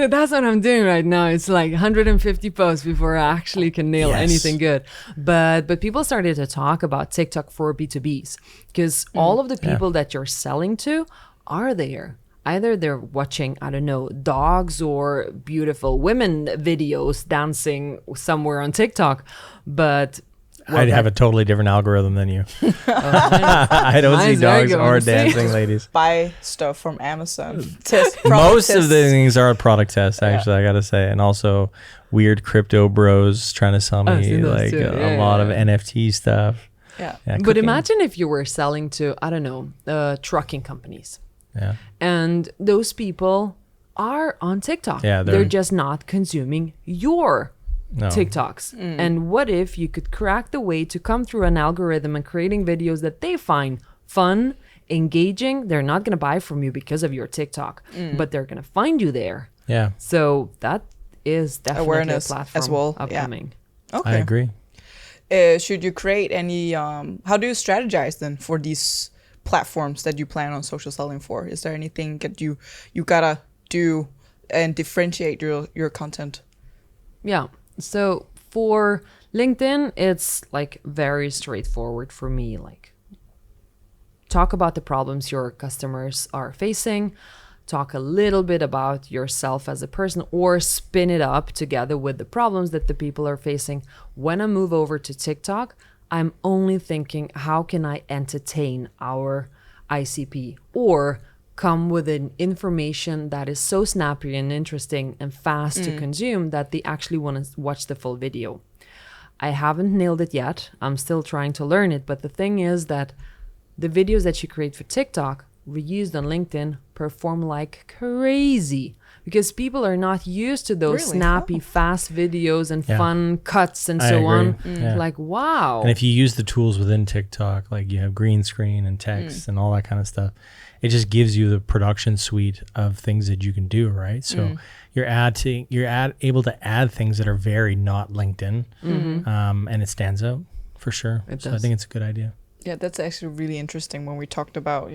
[SPEAKER 5] That's what I'm doing right now. It's like 150 posts before I actually can nail
[SPEAKER 1] Yes.
[SPEAKER 5] anything good. But people started to talk about TikTok for B2Bs because all of the people that you're selling to are there. Either they're watching, I don't know, dogs or beautiful women videos dancing somewhere on TikTok, but
[SPEAKER 1] I'd have a totally different algorithm than you. I don't see
[SPEAKER 5] Mine's very
[SPEAKER 1] dogs
[SPEAKER 5] good,
[SPEAKER 1] or
[SPEAKER 5] honestly.
[SPEAKER 1] dancing ladies.
[SPEAKER 4] Buy stuff from Amazon. Test
[SPEAKER 1] Most
[SPEAKER 4] product
[SPEAKER 1] of the
[SPEAKER 4] tests.
[SPEAKER 1] things are a product test, actually, I gotta say, and also weird crypto bros trying to sell
[SPEAKER 5] I've
[SPEAKER 1] me
[SPEAKER 5] seen those
[SPEAKER 1] like
[SPEAKER 5] too.
[SPEAKER 1] a lot of NFT stuff.
[SPEAKER 4] Yeah.
[SPEAKER 1] Yeah,
[SPEAKER 5] But
[SPEAKER 1] cooking.
[SPEAKER 5] imagine if you were selling to, I don't know, trucking companies.
[SPEAKER 1] Yeah.
[SPEAKER 5] And those people are on TikTok.
[SPEAKER 1] Yeah,
[SPEAKER 5] they're just not consuming your
[SPEAKER 1] No.
[SPEAKER 5] TikToks. And what if you could crack the way to come through an algorithm and creating videos that they find fun, engaging? They're not going to buy from you because of your TikTok, but they're going to find you there.
[SPEAKER 1] Yeah.
[SPEAKER 5] So that is definitely
[SPEAKER 4] Awareness
[SPEAKER 5] a platform
[SPEAKER 4] as well, yeah.
[SPEAKER 5] upcoming.
[SPEAKER 4] Okay.
[SPEAKER 1] I agree.
[SPEAKER 4] Should you create any? How do you strategize then for these platforms that you plan on social selling for? Is there anything that you gotta do and differentiate your content?
[SPEAKER 5] Yeah. So for LinkedIn, it's like very straightforward for me. Like, talk about the problems your customers are facing, talk a little bit about yourself as a person, or spin it up together with the problems that the people are facing. When I move over to TikTok, I'm only thinking, how can I entertain our ICP or come with an information that is so snappy and interesting and fast to consume that they actually want to watch the full video. I haven't nailed it yet. I'm still trying to learn it. But the thing is that the videos that you create for TikTok, reused on LinkedIn, perform like crazy because people are not used to those
[SPEAKER 4] Really?
[SPEAKER 5] snappy,
[SPEAKER 4] Oh.
[SPEAKER 5] fast videos and
[SPEAKER 1] Yeah.
[SPEAKER 5] fun cuts and
[SPEAKER 1] I
[SPEAKER 5] so
[SPEAKER 1] agree.
[SPEAKER 5] on.
[SPEAKER 1] Yeah.
[SPEAKER 5] Like, wow.
[SPEAKER 1] And if you use the tools within TikTok, like you have green screen and text and all that kind of stuff, it just gives you the production suite of things that you can do, right? So you're able to add things that are very not LinkedIn, and it stands out for sure.
[SPEAKER 5] It
[SPEAKER 1] So I
[SPEAKER 5] does.
[SPEAKER 1] think it's a good idea.
[SPEAKER 4] Yeah, that's actually really interesting when we talked about,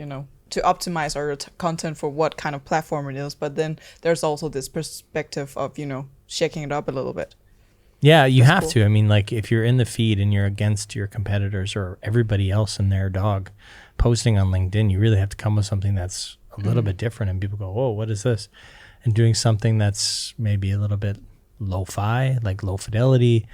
[SPEAKER 4] to optimize our content for what kind of platform it is. But then there's also this perspective of, shaking it up a little bit.
[SPEAKER 1] Yeah, you have
[SPEAKER 4] cool.
[SPEAKER 1] to. I mean, like if you're in the feed and you're against your competitors or everybody else and their dog posting on LinkedIn, you really have to come with something that's a little bit different. And people go, "Whoa, what is this?" And doing something that's maybe a little bit lo-fi, like low fidelity,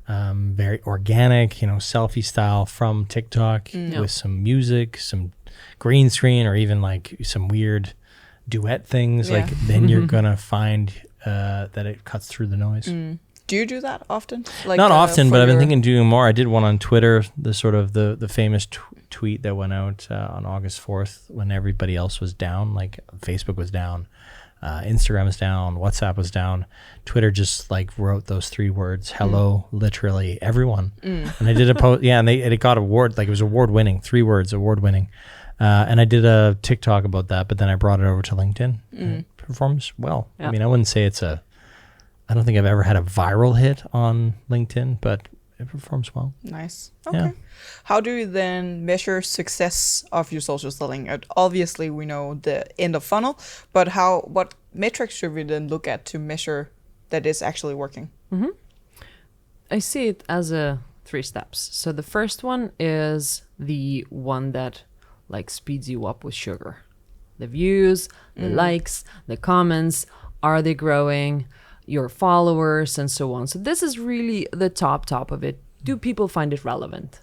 [SPEAKER 1] very organic, selfie style from TikTok with some music, some green screen, or even like some weird duet things.
[SPEAKER 4] Yeah.
[SPEAKER 1] Like then you're gonna find that it cuts through the noise.
[SPEAKER 4] Do you do that often? Like,
[SPEAKER 1] Not often,
[SPEAKER 4] for
[SPEAKER 1] but I've been
[SPEAKER 4] your-
[SPEAKER 1] thinking doing more. I did one on Twitter, the sort of the famous tweet that went out on August 4th when everybody else was down, like Facebook was down, Instagram was down, WhatsApp was down. Twitter just like wrote those 3 words, hello, literally everyone. And I did a post, and it got award, like it was award winning, 3 words, award winning. And I did a TikTok about that, but then I brought it over to LinkedIn. It performs well.
[SPEAKER 5] Yeah.
[SPEAKER 1] I mean, I wouldn't say I don't think I've ever had a viral hit on LinkedIn, but it performs well.
[SPEAKER 4] Nice. Okay.
[SPEAKER 1] Yeah.
[SPEAKER 4] How do you then measure success of your social selling? Obviously, we know the end of funnel, but what metrics should we then look at to measure that it's actually working?
[SPEAKER 5] I see it as 3 steps. So the first one is the one that like speeds you up with sugar. The views, the likes, the comments, are they growing, your followers, and so on. So this is really the top of it. Do people find it relevant?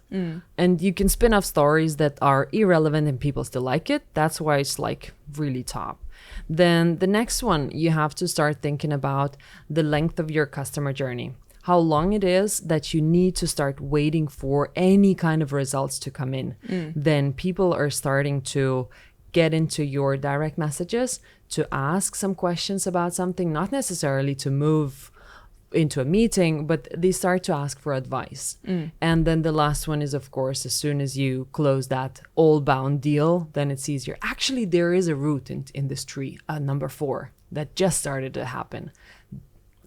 [SPEAKER 5] And you can spin off stories that are irrelevant and people still like it. That's why it's like really top. Then the next one, you have to start thinking about the length of your customer journey. How long it is that you need to start waiting for any kind of results to come in. Then people are starting to get into your direct messages to ask some questions about something, not necessarily to move into a meeting, but they start to ask for advice. And then the last one is, of course, as soon as you close that all-bound deal, then it's easier. Actually, there is a route in this tree, number 4, that just started to happen.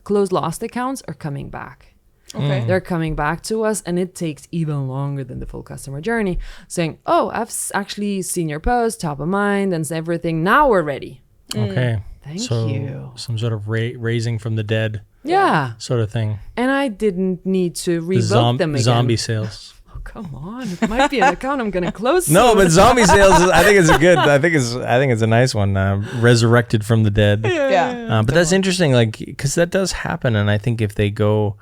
[SPEAKER 5] Closed lost accounts are coming back.
[SPEAKER 4] Okay.
[SPEAKER 5] They're coming back to us, and it takes even longer than the full customer journey, saying, oh, I've actually seen your post, top of mind, and everything. Now we're ready.
[SPEAKER 1] Okay.
[SPEAKER 5] Thank
[SPEAKER 1] so
[SPEAKER 5] you.
[SPEAKER 1] Some sort of raising from the dead
[SPEAKER 5] Yeah.
[SPEAKER 1] sort of thing.
[SPEAKER 5] And I didn't need to
[SPEAKER 1] The
[SPEAKER 5] revoke them again.
[SPEAKER 1] zombie sales.
[SPEAKER 5] Oh, come on. It might be an account I'm going to close
[SPEAKER 1] No,
[SPEAKER 5] soon.
[SPEAKER 1] but zombie sales. I think it's a nice one. Resurrected from the dead.
[SPEAKER 4] Yeah.
[SPEAKER 1] But that's interesting, like, because that does happen, and I think if they go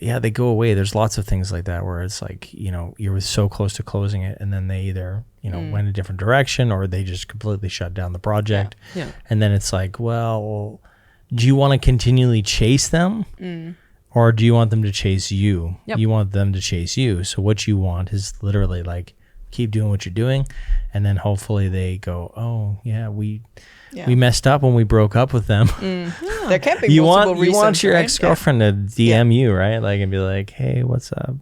[SPEAKER 1] away. There's lots of things like that where it's like, you're so close to closing it, and then they either, went a different direction, or they just completely shut down the project.
[SPEAKER 5] Yeah.
[SPEAKER 1] And then it's like, well, do you want to continually chase them, or do you want them to chase you?
[SPEAKER 5] Yep.
[SPEAKER 1] You want them to chase you. So what you want is literally like keep doing what you're doing. And then hopefully they go, oh yeah, we messed up when we broke up with them.
[SPEAKER 4] There can't be multiple reasons.
[SPEAKER 1] You want your
[SPEAKER 4] right?
[SPEAKER 1] ex-girlfriend to DM you, right? Like, and be like, hey, what's up?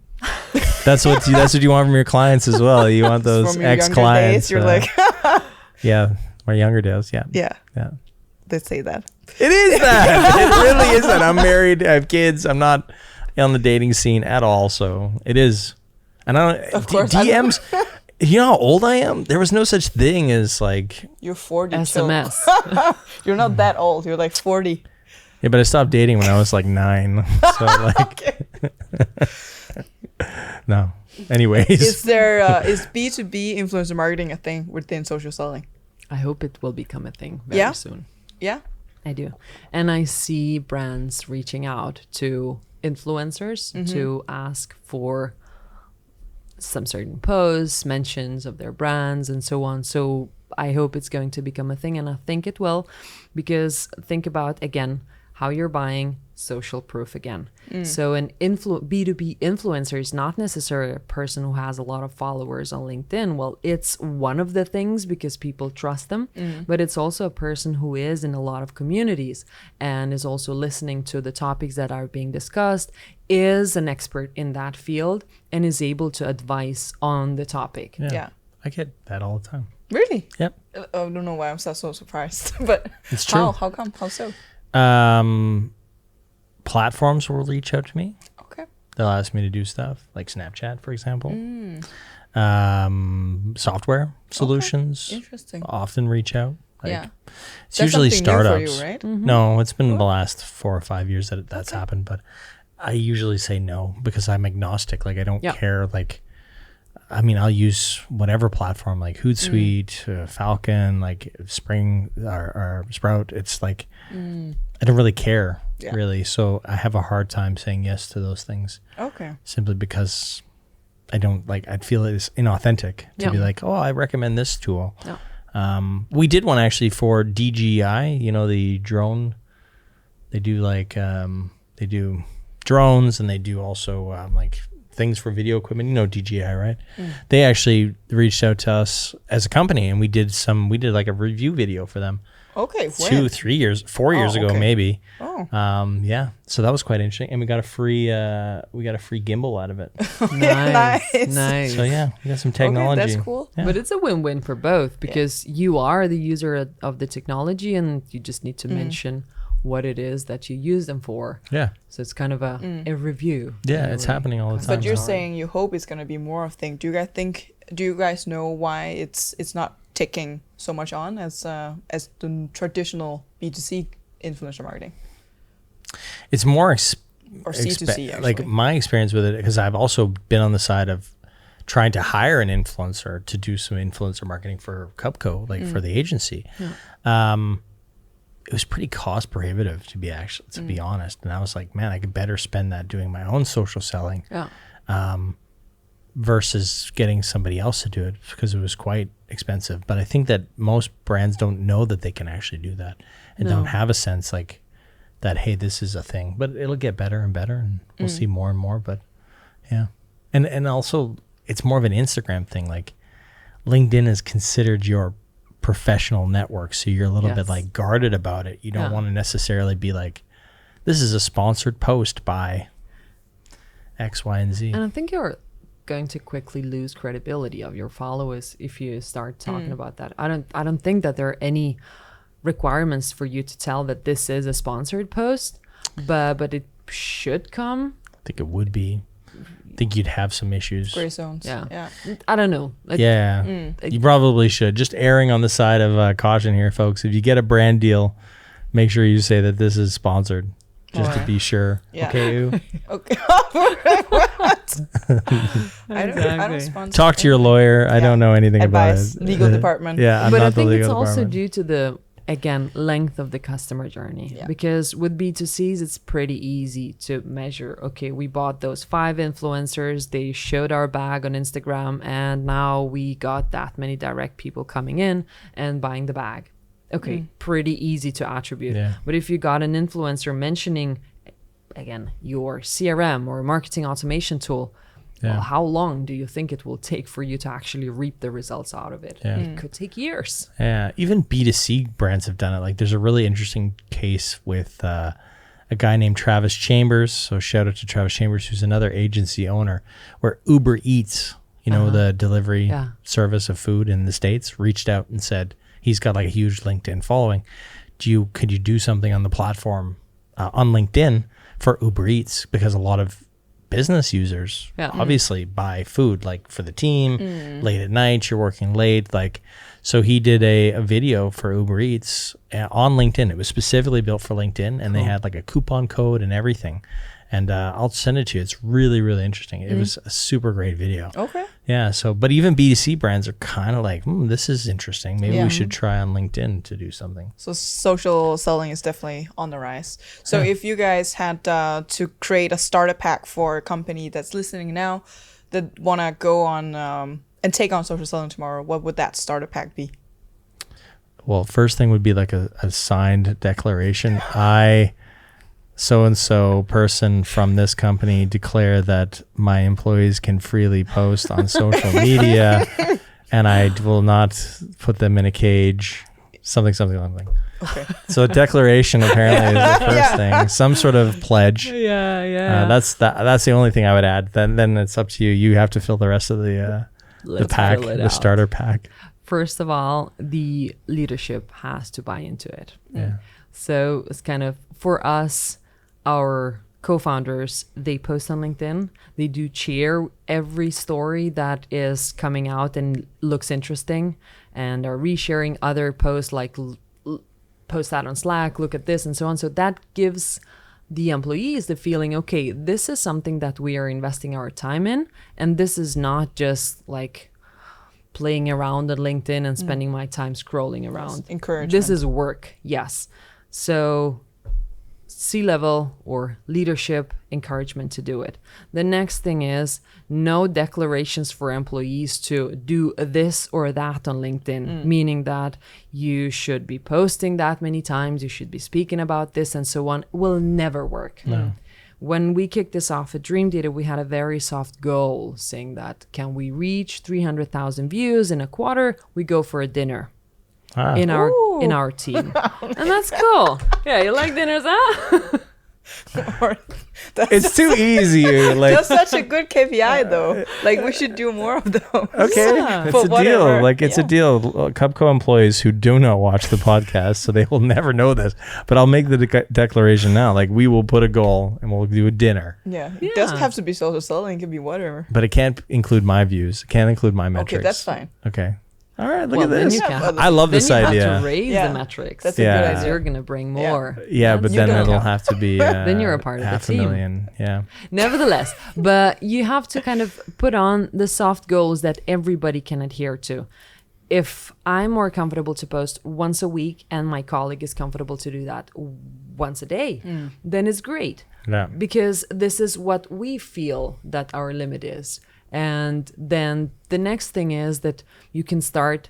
[SPEAKER 1] That's what you want from your clients as well. You want those
[SPEAKER 4] From your
[SPEAKER 1] ex-clients.
[SPEAKER 4] younger days, you're like,
[SPEAKER 1] yeah, my younger days. Yeah.
[SPEAKER 4] yeah. They say that.
[SPEAKER 1] It is that. It really is that. I'm married. I have kids. I'm not on the dating scene at all. So it is. And I don't.
[SPEAKER 4] Of course,
[SPEAKER 1] DMs. You know how old I am? There was no such thing as like.
[SPEAKER 4] You're 40.
[SPEAKER 5] SMS.
[SPEAKER 4] You're not that old. You're like 40.
[SPEAKER 1] Yeah, but I stopped dating when I was like 9. So like. No. Anyways.
[SPEAKER 4] Is B2B influencer marketing a thing within social selling?
[SPEAKER 5] I hope it will become a thing very soon.
[SPEAKER 4] Yeah.
[SPEAKER 5] I do. And I see brands reaching out to influencers to ask for some certain posts, mentions of their brands and so on. So I hope it's going to become a thing, and I think it will, because think about, again, how you're buying social proof again. So an B2B influencer is not necessarily a person who has a lot of followers on LinkedIn. Well, it's one of the things because people trust them, but it's also a person who is in a lot of communities and is also listening to the topics that are being discussed, is an expert in that field, and is able to advise on the topic.
[SPEAKER 4] Yeah.
[SPEAKER 1] I get that all the time.
[SPEAKER 4] Really?
[SPEAKER 1] Yep.
[SPEAKER 4] I don't know why I'm so surprised, but
[SPEAKER 1] It's true.
[SPEAKER 4] How come? How so?
[SPEAKER 1] Platforms will reach out to me.
[SPEAKER 4] Okay.
[SPEAKER 1] They'll ask me to do stuff like Snapchat, for example. Software solutions
[SPEAKER 4] Interesting.
[SPEAKER 1] often reach out. Like,
[SPEAKER 4] Yeah.
[SPEAKER 1] It's usually
[SPEAKER 4] something new
[SPEAKER 1] startups.
[SPEAKER 4] for you, right?
[SPEAKER 1] No, it's been the last 4 or 5 years that's happened, but I usually say no because I'm agnostic. Like I don't care. Like, I mean, I'll use whatever platform, like Hootsuite, Falcon, like Spring or Sprout. It's like, I don't really care really. So I have a hard time saying yes to those things.
[SPEAKER 4] Okay.
[SPEAKER 1] Simply because I don't like, I'd feel it's inauthentic to be like, oh, I recommend this tool. We did one actually for DJI, you know, the drone. They do like, they do drones, and they do also like things for video equipment, you know, DJI, right? They actually reached out to us as a company, and we did like a review video for them.
[SPEAKER 4] Okay.
[SPEAKER 1] 2, 3 years, 4 years ago, maybe.
[SPEAKER 4] Oh.
[SPEAKER 1] Yeah. So that was quite interesting, and we got a free gimbal out of it.
[SPEAKER 5] Nice.
[SPEAKER 1] So yeah, we got some technology.
[SPEAKER 4] Okay, that's cool.
[SPEAKER 1] Yeah.
[SPEAKER 5] But it's a win-win for both, because you are the user of the technology, and you just need to mention what it is that you use them for.
[SPEAKER 1] Yeah.
[SPEAKER 5] So it's kind of a review.
[SPEAKER 1] Yeah, it's happening all the time.
[SPEAKER 4] But you're saying you hope it's going to be more of a thing. Do you guys know why it's not ticking so much on as the traditional B2C influencer marketing?
[SPEAKER 1] It's more
[SPEAKER 4] Or C2C, actually.
[SPEAKER 1] like my experience with it, because I've also been on the side of trying to hire an influencer to do some influencer marketing for Cupco, like for the agency. It was pretty cost prohibitive to be honest. And I was like, man, I could better spend that doing my own social selling versus getting somebody else to do it, because it was quite expensive. But I think that most brands don't know that they can actually do that and don't have a sense like that, hey, this is a thing. But it'll get better and better, and we'll see more and more. But yeah. And also it's more of an Instagram thing. Like LinkedIn is considered your professional network, so you're a little bit like guarded about it. You don't want to necessarily be like, this is a sponsored post by X, Y, and Z.
[SPEAKER 5] And I think you're going to quickly lose credibility of your followers if you start talking about that. I don't think that there are any requirements for you to tell that this is a sponsored post, but it should come.
[SPEAKER 1] I think it would be. I think you'd have some issues.
[SPEAKER 4] Gray zones.
[SPEAKER 5] Yeah. I don't know.
[SPEAKER 1] You probably should. Just erring on the side of caution here, folks. If you get a brand deal, make sure you say that this is sponsored, just to be sure.
[SPEAKER 4] Yeah.
[SPEAKER 1] Okay, you.
[SPEAKER 4] Okay. What? I don't sponsor.
[SPEAKER 1] Talk to your lawyer. I don't know anything
[SPEAKER 4] Advice.
[SPEAKER 1] about it.
[SPEAKER 4] Legal department.
[SPEAKER 1] Yeah, I'm
[SPEAKER 5] But
[SPEAKER 1] not
[SPEAKER 5] I think
[SPEAKER 1] the
[SPEAKER 5] it's
[SPEAKER 1] legal
[SPEAKER 5] also
[SPEAKER 1] department.
[SPEAKER 5] due to the, again, length of the customer journey. Because with B2Cs, it's pretty easy to measure. Okay, we bought those 5 influencers. They showed our bag on Instagram, and now we got that many direct people coming in and buying the bag. Okay, pretty easy to attribute.
[SPEAKER 1] Yeah.
[SPEAKER 5] But if you got an influencer mentioning, again, your CRM or marketing automation tool, Well, how long do you think it will take for you to actually reap the results out of it?
[SPEAKER 1] Yeah.
[SPEAKER 5] It could take years.
[SPEAKER 1] Yeah, even B2C brands have done it. Like there's a really interesting case with a guy named Travis Chambers. So shout out to Travis Chambers, who's another agency owner, where Uber Eats, the delivery service of food in the States, reached out and said he's got like a huge LinkedIn following. Could you do something on the platform on LinkedIn for Uber Eats? Because a lot of business users obviously buy food like for the team late at night, you're working late, like, so he did a video for Uber Eats on LinkedIn. It was specifically built for LinkedIn, and they had like a coupon code and everything, and I'll send it to you. It's really, really interesting. It was a super great video.
[SPEAKER 4] Okay.
[SPEAKER 1] Yeah, so but even B2C brands are kind of like, this is interesting, maybe we should try on LinkedIn to do something.
[SPEAKER 4] So social selling is definitely on the rise. So if you guys had to create a starter pack for a company that's listening now that want to go on and take on social selling tomorrow, what would that starter pack be?
[SPEAKER 1] Well, first thing would be like a signed declaration. I, so-and-so person from this company, declare that my employees can freely post on social media, and I will not put them in a cage, something.
[SPEAKER 4] Okay.
[SPEAKER 1] So a declaration apparently is the first thing. Some sort of pledge.
[SPEAKER 5] Yeah.
[SPEAKER 1] That's the only thing I would add. Then it's up to you. You have to fill the rest of the pack, the starter pack.
[SPEAKER 5] First of all, the leadership has to buy into it.
[SPEAKER 1] Yeah.
[SPEAKER 5] So it's kind of, for us, our co-founders, they post on LinkedIn. They do share every story that is coming out and looks interesting, and are resharing other posts, like post that on Slack, look at this, and so on. So that gives the employees the feeling, okay, this is something that we are investing our time in, and this is not just like playing around on LinkedIn and spending my time scrolling around.
[SPEAKER 4] Encouragement.
[SPEAKER 5] This is work, yes. So C-level or leadership encouragement to do it. The next thing is no declarations for employees to do this or that on LinkedIn, meaning that you should be posting that many times, you should be speaking about this, and so on. Will never work.
[SPEAKER 1] No.
[SPEAKER 5] When we kicked this off at Dreamdata, we had a very soft goal saying that, can we reach 300,000 views in a quarter? We go for a dinner. In our team. And that's cool. Yeah, you like dinners, huh?
[SPEAKER 1] It's too easy.
[SPEAKER 4] That's such a good KPI though. Like we should do more of those.
[SPEAKER 1] Okay,
[SPEAKER 5] Yeah.
[SPEAKER 1] it's a deal. Like it's a deal. Cubco employees who do not watch the podcast, so they will never know this. But I'll make the declaration now. Like we will put a goal and we'll do a dinner.
[SPEAKER 4] Yeah. It doesn't have to be social selling. It can be whatever.
[SPEAKER 1] But it can't include my views. It can't include my metrics.
[SPEAKER 4] Okay, that's fine.
[SPEAKER 1] Okay. All right, look
[SPEAKER 5] Well,
[SPEAKER 1] at
[SPEAKER 5] then
[SPEAKER 1] this.
[SPEAKER 5] you can-
[SPEAKER 1] I love
[SPEAKER 5] Then
[SPEAKER 1] this
[SPEAKER 5] you
[SPEAKER 1] idea.
[SPEAKER 5] have to raise
[SPEAKER 4] Yeah.
[SPEAKER 5] the metrics.
[SPEAKER 4] That's a
[SPEAKER 1] Yeah.
[SPEAKER 4] good
[SPEAKER 5] Because
[SPEAKER 4] idea.
[SPEAKER 5] you're going to bring more.
[SPEAKER 1] Yeah, but then
[SPEAKER 5] gonna
[SPEAKER 1] it'll
[SPEAKER 5] count.
[SPEAKER 1] have to be
[SPEAKER 5] Then you're a part of the team.
[SPEAKER 1] 500,000. Yeah.
[SPEAKER 5] Nevertheless, but you have to kind of put on the soft goals that everybody can adhere to. If I'm more comfortable to post once a week and my colleague is comfortable to do that once a day, then it's great.
[SPEAKER 1] Yeah.
[SPEAKER 5] Because this is what we feel that our limit is. And then the next thing is that you can start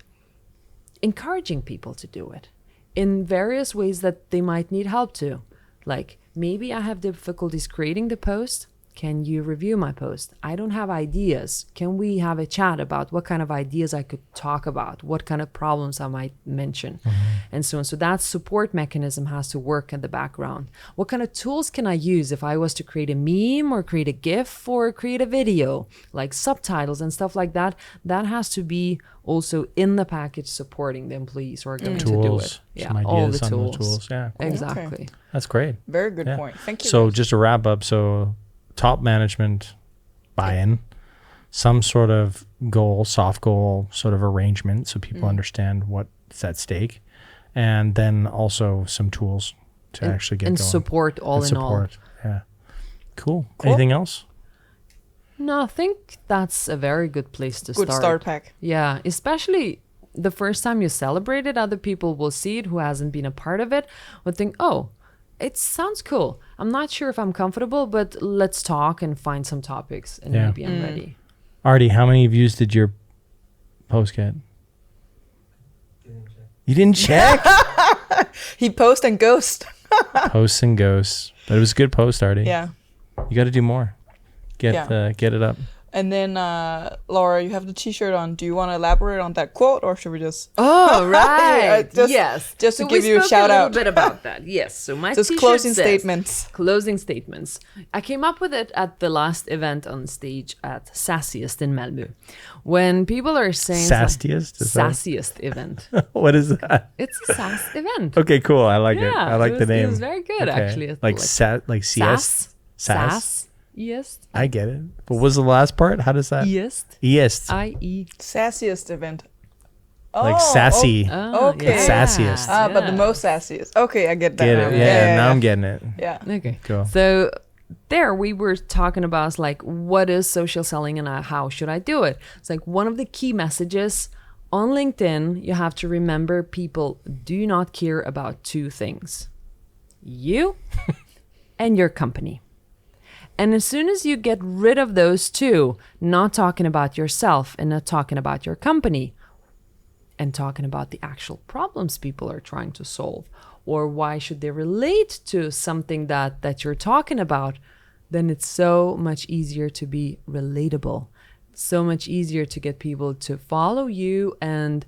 [SPEAKER 5] encouraging people to do it in various ways that they might need help to. Like, maybe I have difficulties creating the post. Can you review my post? I don't have ideas. Can we have a chat about what kind of ideas I could talk about? What kind of problems I might mention? And so on. So that support mechanism has to work in the background. What kind of tools can I use if I was to create a meme or create a GIF or create a video, like subtitles and stuff like that? That has to be also in the package supporting the employees who are going to do it.
[SPEAKER 1] Tools.
[SPEAKER 5] Yeah,
[SPEAKER 1] Some
[SPEAKER 5] all the
[SPEAKER 1] ideas on
[SPEAKER 5] tools.
[SPEAKER 1] the tools. Yeah. Cool.
[SPEAKER 5] Exactly.
[SPEAKER 1] That's great.
[SPEAKER 4] Very good
[SPEAKER 1] Yeah.
[SPEAKER 4] point. Thank you.
[SPEAKER 1] So
[SPEAKER 4] guys.
[SPEAKER 1] just to wrap up, so top management buy-in, some sort of goal, soft goal sort of arrangement so people understand what's at stake, and then also some tools to actually get
[SPEAKER 5] and
[SPEAKER 1] going.
[SPEAKER 5] support all
[SPEAKER 1] And
[SPEAKER 5] in all.
[SPEAKER 1] support. Yeah. Cool. Anything else?
[SPEAKER 5] No, I think that's a very good place to
[SPEAKER 4] good
[SPEAKER 5] start.
[SPEAKER 4] start pack.
[SPEAKER 5] Yeah, especially the first time you celebrate it, other people will see it who hasn't been a part of it, would think, oh, it sounds cool. I'm not sure if I'm comfortable, but let's talk and find some topics and
[SPEAKER 1] Yeah.
[SPEAKER 5] maybe I'm ready.
[SPEAKER 1] Artie, how many views did your post get? You didn't check?
[SPEAKER 4] He post and ghost.
[SPEAKER 1] Posts and ghosts. But it was a good post, Artie.
[SPEAKER 4] Yeah.
[SPEAKER 1] You got to do more. Get
[SPEAKER 4] Yeah.
[SPEAKER 1] it up.
[SPEAKER 4] And then, Laura, you have the T-shirt on. Do you want to elaborate on that quote, or should we just?
[SPEAKER 5] Oh, right.
[SPEAKER 4] Yes. Just to give you a shout out.
[SPEAKER 5] A little bit about that. Yes. So my
[SPEAKER 4] just
[SPEAKER 5] T-shirt
[SPEAKER 4] closing
[SPEAKER 5] says,
[SPEAKER 4] statements.
[SPEAKER 5] Closing statements. I came up with it at the last event on stage at Sassiest in Malmö. When people are saying
[SPEAKER 1] Sassiest?
[SPEAKER 5] Sassiest event.
[SPEAKER 1] What is that?
[SPEAKER 5] It's a SAS event.
[SPEAKER 1] Okay, cool. I like it. I like the name.
[SPEAKER 5] It was very good, actually. It's
[SPEAKER 1] Like siest?
[SPEAKER 5] SAS. Yes.
[SPEAKER 1] I get it. But what was the last part? How does that? Yes.
[SPEAKER 5] I-E.
[SPEAKER 4] Sassiest event.
[SPEAKER 1] Like sassy.
[SPEAKER 5] Oh,
[SPEAKER 4] okay.
[SPEAKER 1] It's sassiest.
[SPEAKER 4] But the most sassiest. Okay, I get that.
[SPEAKER 1] Get it? Yeah, now I'm getting it.
[SPEAKER 4] Yeah.
[SPEAKER 5] Okay.
[SPEAKER 1] Cool.
[SPEAKER 5] So there we were talking about like what is social selling and how should I do it? It's like one of the key messages on LinkedIn, you have to remember people do not care about two things. You and your company. And as soon as you get rid of those two, not talking about yourself and not talking about your company, and talking about the actual problems people are trying to solve, or why should they relate to something that you're talking about, then it's so much easier to be relatable. So much easier to get people to follow you and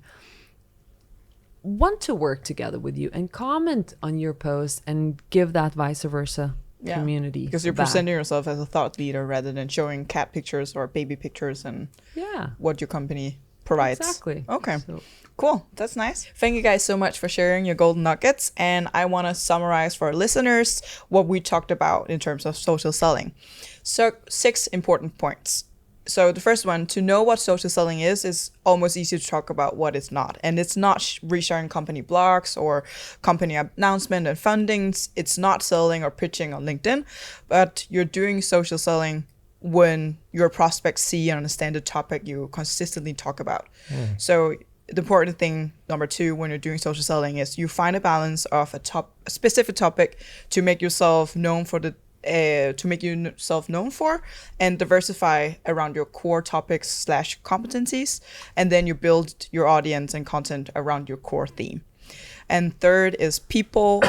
[SPEAKER 5] want to work together with you and comment on your post and give that vice versa community.
[SPEAKER 4] Because you're presenting yourself as a thought leader rather than showing cat pictures or baby pictures and what your company provides.
[SPEAKER 5] Exactly.
[SPEAKER 4] Okay. Cool. That's nice. Thank you guys so much for sharing your golden nuggets. And I want to summarize for our listeners what we talked about in terms of social selling. So 6 important points. So the first one, to know what social selling is almost easy to talk about what it's not. And it's not resharing company blogs or company announcement and fundings. It's not selling or pitching on LinkedIn, but you're doing social selling when your prospects see and understand the topic you consistently talk about. So the important thing, number 2, when you're doing social selling is you find a balance of a specific topic to make yourself known for and diversify around your core topics / competencies. And then you build your audience and content around your core theme. And third is people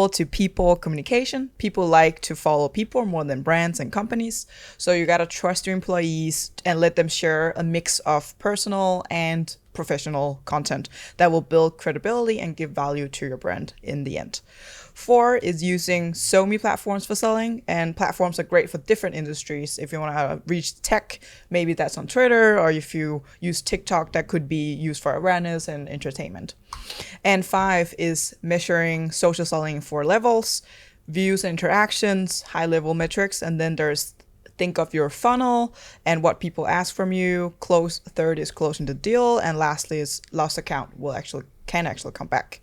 [SPEAKER 4] to people communication. People like to follow people more than brands and companies. So you got to trust your employees and let them share a mix of personal and professional content that will build credibility and give value to your brand in the end. 4 is using so many platforms for selling, and platforms are great for different industries. If you want to reach tech, maybe that's on Twitter, or if you use TikTok, that could be used for awareness and entertainment. And 5 is measuring social selling in 4 levels: views, interactions, high-level metrics, and then there's think of your funnel and what people ask from you. Third is closing the deal, and lastly is lost account can actually come back.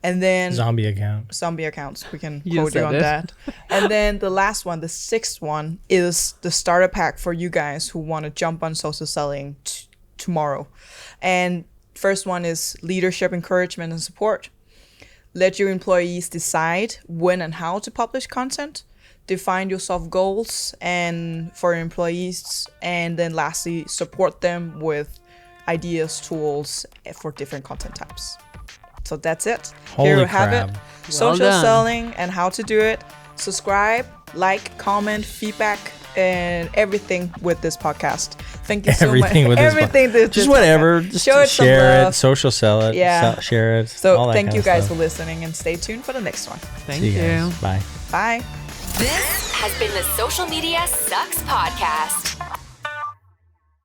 [SPEAKER 4] And then
[SPEAKER 1] zombie accounts. We can quote you on that. And then the last one, the 6th one, is the starter pack for you guys who want to jump on social selling tomorrow. And first one is leadership, encouragement, and support. Let your employees decide when and how to publish content. Define your soft goals and for your employees. And then lastly, support them with ideas, tools for different content types. So that's it. Here you have it. Social selling and how to do it. Subscribe, like, comment, feedback, and everything with this podcast. Thank you so much. Everything with just whatever.
[SPEAKER 4] Just
[SPEAKER 1] share it, social sell it, share it.
[SPEAKER 4] So thank you guys for listening, and stay tuned for the next one.
[SPEAKER 5] Thank you.
[SPEAKER 1] Bye.
[SPEAKER 4] Bye.
[SPEAKER 2] This has been the Social Media Sucks Podcast.